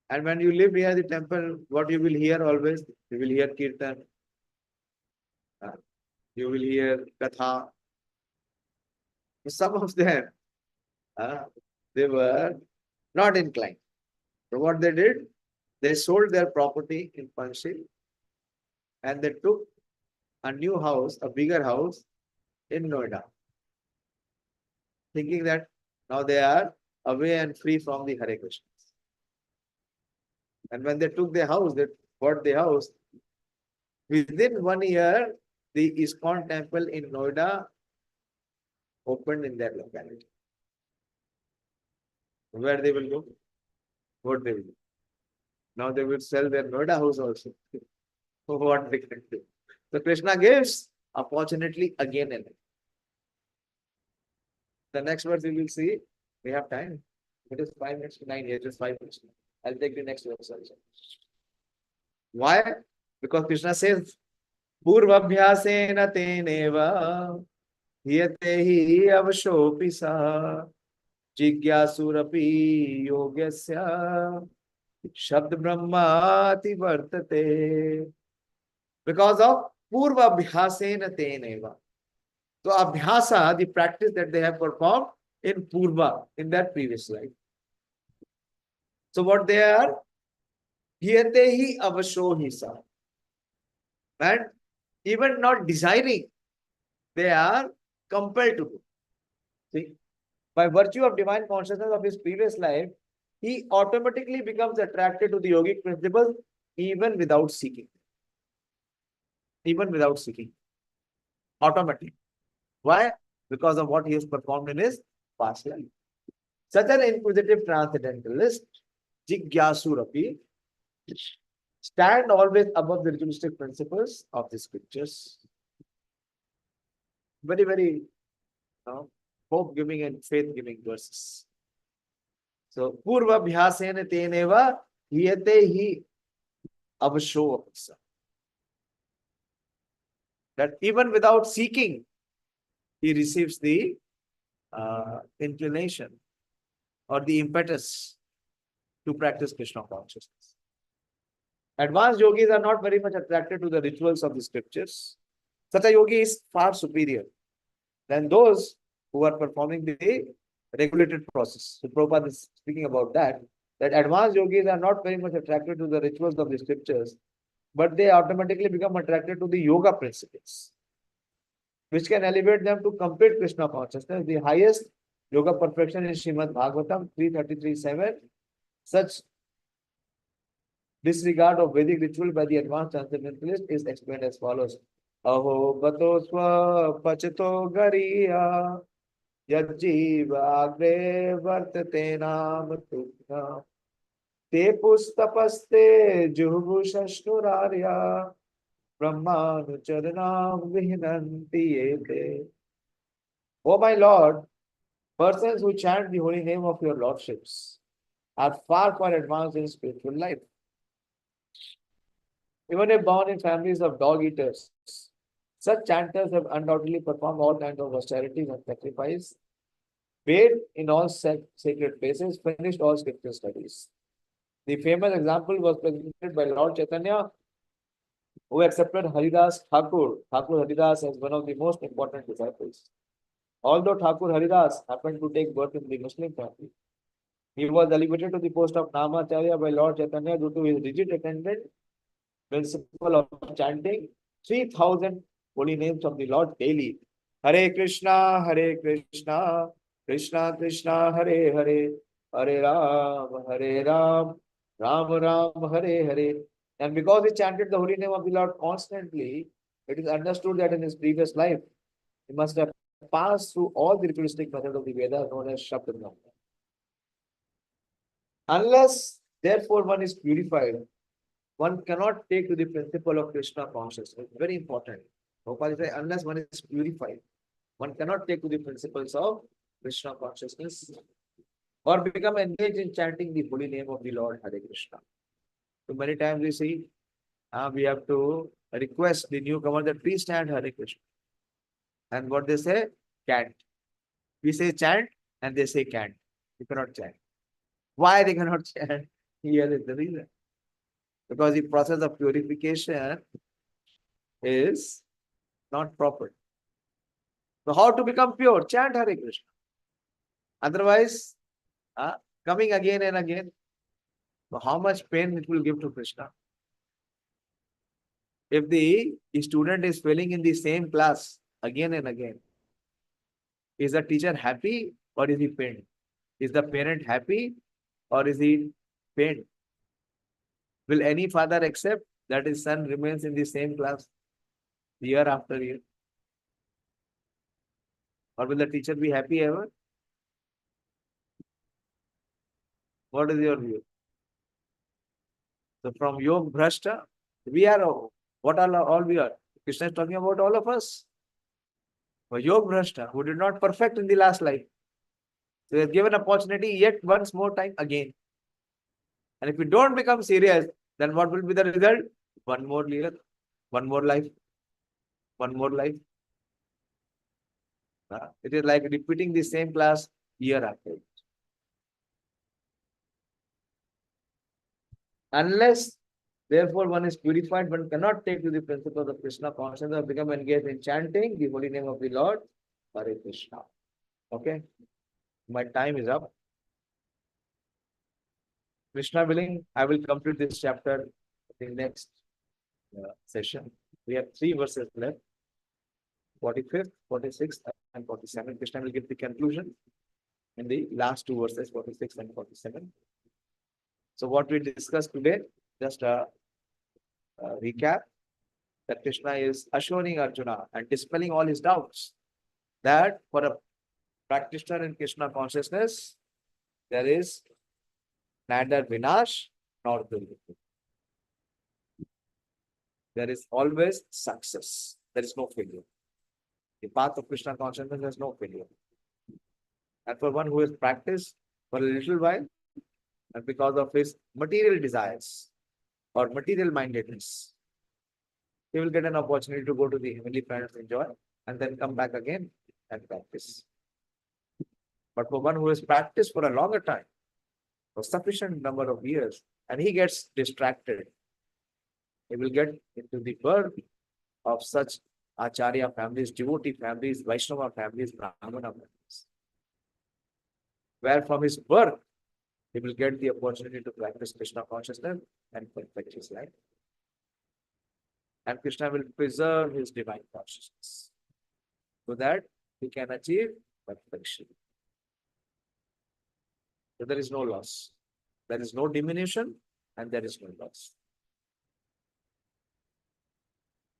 Speaker 1: And when you live near the temple, what you will hear always? You will hear kirtan, you will hear Pṛthā. Some of them, they were not inclined. So what they did, they sold their property in Panchil and they took a new house, a bigger house in Noida, thinking that now they are away and free from the Hare Krishna. And when they took the house, they bought the house. Within 1 year, the ISKCON temple in Noida opened in their locality. Where they will go? What they will do? Now they will sell their Noida house also. What they can do? So Krishna gives opportunity again and again. The next verse we will see. We have time. It is 5 minutes to 9 here, just 5 minutes. I'll take the next verse also. Why? Because Krishna says, Purvabhyasena teneva vidyate hi avashopisa jigyasurapi yogyasya shabd brahmati vartate. Because of Purvabhyasena teneva. So abhyasa, the practice that they have performed in Purva, in that previous life. So what they are? Vidyate hi avashohisa. And even not desiring, they are compelled to do. See, by virtue of divine consciousness of his previous life, he automatically becomes attracted to the yogic principles even without seeking. Even without seeking. Automatically. Why? Because of what he has performed in his past life. Such an inquisitive transcendentalist, Jigyasurapi, stand always above the ritualistic principles of the scriptures. Very, very hope-giving and faith-giving verses. So, Purva Bhyasena Teneva Vidyate hi avashohisa. That even without seeking, he receives the inclination or the impetus to practice Krishna consciousness. Advanced yogis are not very much attracted to the rituals of the scriptures. Such a yogi is far superior than those who are performing the regulated process. So Prabhupada is speaking about that advanced yogis are not very much attracted to the rituals of the scriptures, but they automatically become attracted to the yoga principles, which can elevate them to complete Krishna consciousness. The highest yoga perfection is śrī-bhagavān 333.7. Such disregard of Vedic ritual by the advanced transcendentalist is explained as follows. Aho bato swa pachato gariya yajjiva agre vartate nāmutra te pustapaste juhvushashnurarya brahmanucharanam vihinanti ete. O my Lord, persons who chant the holy name of your lordships are far, far advanced in spiritual life. Even if born in families of dog eaters, such chanters have undoubtedly performed all kinds of austerities and sacrifice, paid in all sacred places, finished all scripture studies. The famous example was presented by Lord Chaitanya, who accepted Haridas Thakur Haridas as one of the most important disciples. Although Thakur Haridas happened to take birth in the Muslim family, he was elevated to the post of Namacharya by Lord Chaitanya due to his rigid attendant principle of chanting 3,000 holy names of the Lord daily. Hare Krishna, Krishna Krishna, Hare Hare, Hare Ram, Ram Ram, Hare Hare. And because he chanted the holy name of the Lord constantly, it is understood that in his previous life, he must have passed through all the ritualistic methods of the Vedas known as Shabd. Unless, therefore, one is purified, one cannot take to the principle of Krishna consciousness. Very important. Unless one is purified, one cannot take to the principles of Krishna consciousness or become engaged in chanting the holy name of the Lord Hare Krishna. So many times we see, we have to request the newcomer that please chant Hare Krishna. And what they say? Can't. We say chant and they say can't. You cannot chant. Why they cannot chant? Here is the reason. Because the process of purification is not proper. So how to become pure? Chant Hare Krishna. Otherwise, coming again and again, so how much pain it will give to Krishna? If the student is failing in the same class again and again, is the teacher happy or is he pained? Is the parent happy or is he pained? Will any father accept that his son remains in the same class year after year? Or will the teacher be happy ever? What is your view? So from Yog Bhrashta, we are what are all we are? Krishna is talking about all of us. For Yog Bhrashta, who did not perfect in the last life. So he is given opportunity yet once more time again. And if you don't become serious, then what will be the result? One more year, one more life, one more life. It is like repeating the same class year after year. Unless, therefore, one is purified, one cannot take to the principles of Krishna consciousness or become engaged in chanting the holy name of the Lord, Hare Krishna. Okay? My time is up. Krishna willing, I will complete this chapter in the next session. We have 3 verses left. 45th, 46th, and 47th. Krishna will give the conclusion in the last 2 verses, 46 and 47. So what we discussed today, just a recap, that Krishna is assuring Arjuna and dispelling all his doubts that for a practitioner in Krishna consciousness, there is neither vināśaḥ nor durgatim. There is always success. There is no failure. The path of Krishna consciousness has no failure. And for one who has practiced for a little while, and because of his material desires or material mindedness, he will get an opportunity to go to the heavenly planets, enjoy, and then come back again and practice. But for one who has practiced for a longer time, for sufficient number of years, and he gets distracted, he will get into the birth of such Acharya families, devotee families, Vaishnava families, Brahmana families, where from his birth, he will get the opportunity to practice Krishna consciousness and perfect his life. And Krishna will preserve his divine consciousness so that he can achieve perfection. So there is no loss. There is no diminution and there is no loss.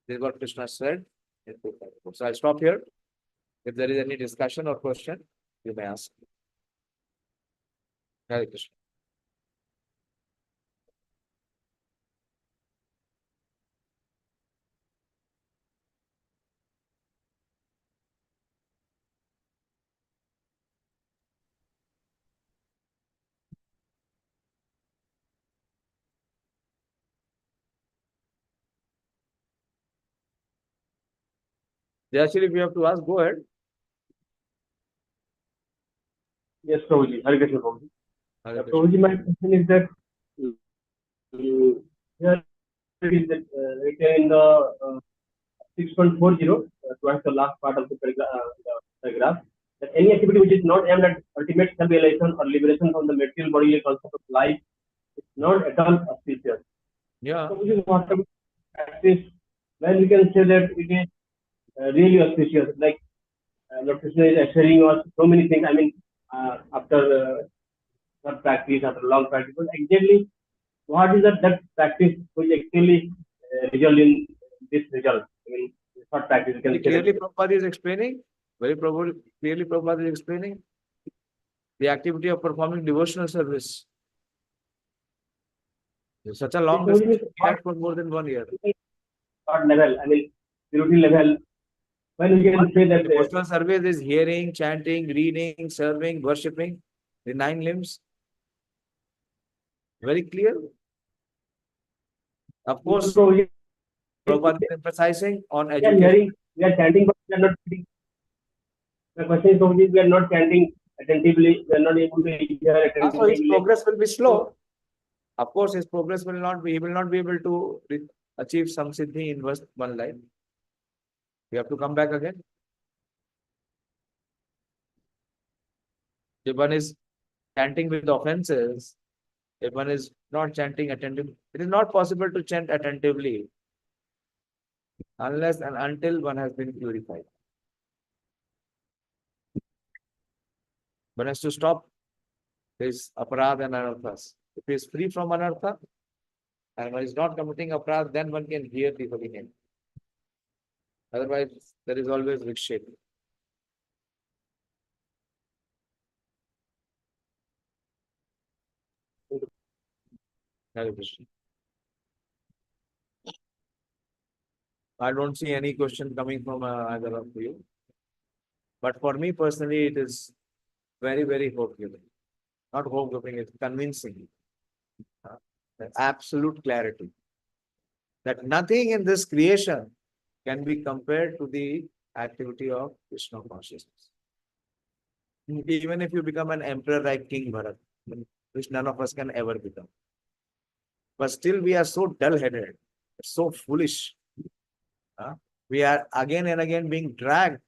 Speaker 1: This is what Krishna said in Pṛthā. So I'll stop here. If there is any discussion or question, you may ask. Hare Krishna. Actually, if you have to ask, go ahead.
Speaker 3: Yes, Prabhuji. Hare Krishna, Prabhuji.
Speaker 1: Hare Krishna.
Speaker 3: Prabhuji, my question is that here it is written in the 6.40, towards the last part of the paragraph, that any activity which is not aimed at ultimate self-realization or liberation from the material bodily concept of life is not at all auspicious.
Speaker 1: Yeah.
Speaker 3: So, which is what practice when we can say that it is really auspicious, like Lord Krishna is assuring us so many things. I mean, after short practice, after long practice, but exactly what is that practice which actually result in this result? I mean, short practice. You can
Speaker 1: Clearly, Prabhupada is explaining. Very clearly, Prabhupada is explaining the activity of performing devotional service. It's such a long distance for more than 1 year.
Speaker 3: Short level, I mean, routine level. When we can say that
Speaker 1: devotional service is hearing, chanting, reading, serving, worshipping, the 9 limbs. Very clear. Of course, Prabhupada is emphasizing on education.
Speaker 3: We are chanting, but we are not reading. The question is, we are not chanting attentively. We are not able to hear attentively.
Speaker 1: So his progress will be slow. Of course, his progress will not be. He will not be able to achieve some siddhi in one life. You have to come back again. If one is chanting with offenses, if one is not chanting attentively, it is not possible to chant attentively unless and until one has been purified. One has to stop his aparadha and anarthas. If he is free from anartha and one is not committing aparadha, then one can hear the holy name. Otherwise, there is always vikshepa. Hare Krishna. I don't see any question coming from either of you. But for me personally, it is very, very hope-giving. Not hope-giving, it's convincing. The absolute clarity. That nothing in this creation can be compared to the activity of Krishna consciousness. Even if you become an emperor like King Bharat, which none of us can ever become. But still we are so dull-headed, so foolish. We are again and again being dragged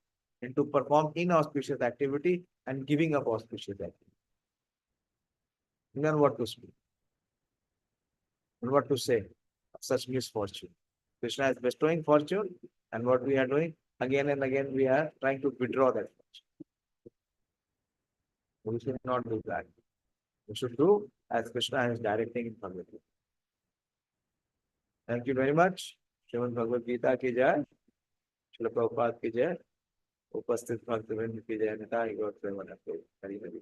Speaker 1: into perform inauspicious activity and giving up auspicious activity. Then what to speak? And what to say of such misfortune? Krishna is bestowing fortune, and what we are doing, again and again we are trying to withdraw that fortune. We should not do that. We should do as Krishna is directing in Bhagavad Gita. Thank you very much. Srimad Bhagavad Gita ki jai. Srila Prabhupada ki jai. उपस्थित भक्तवृंद की जय। हरि हरि।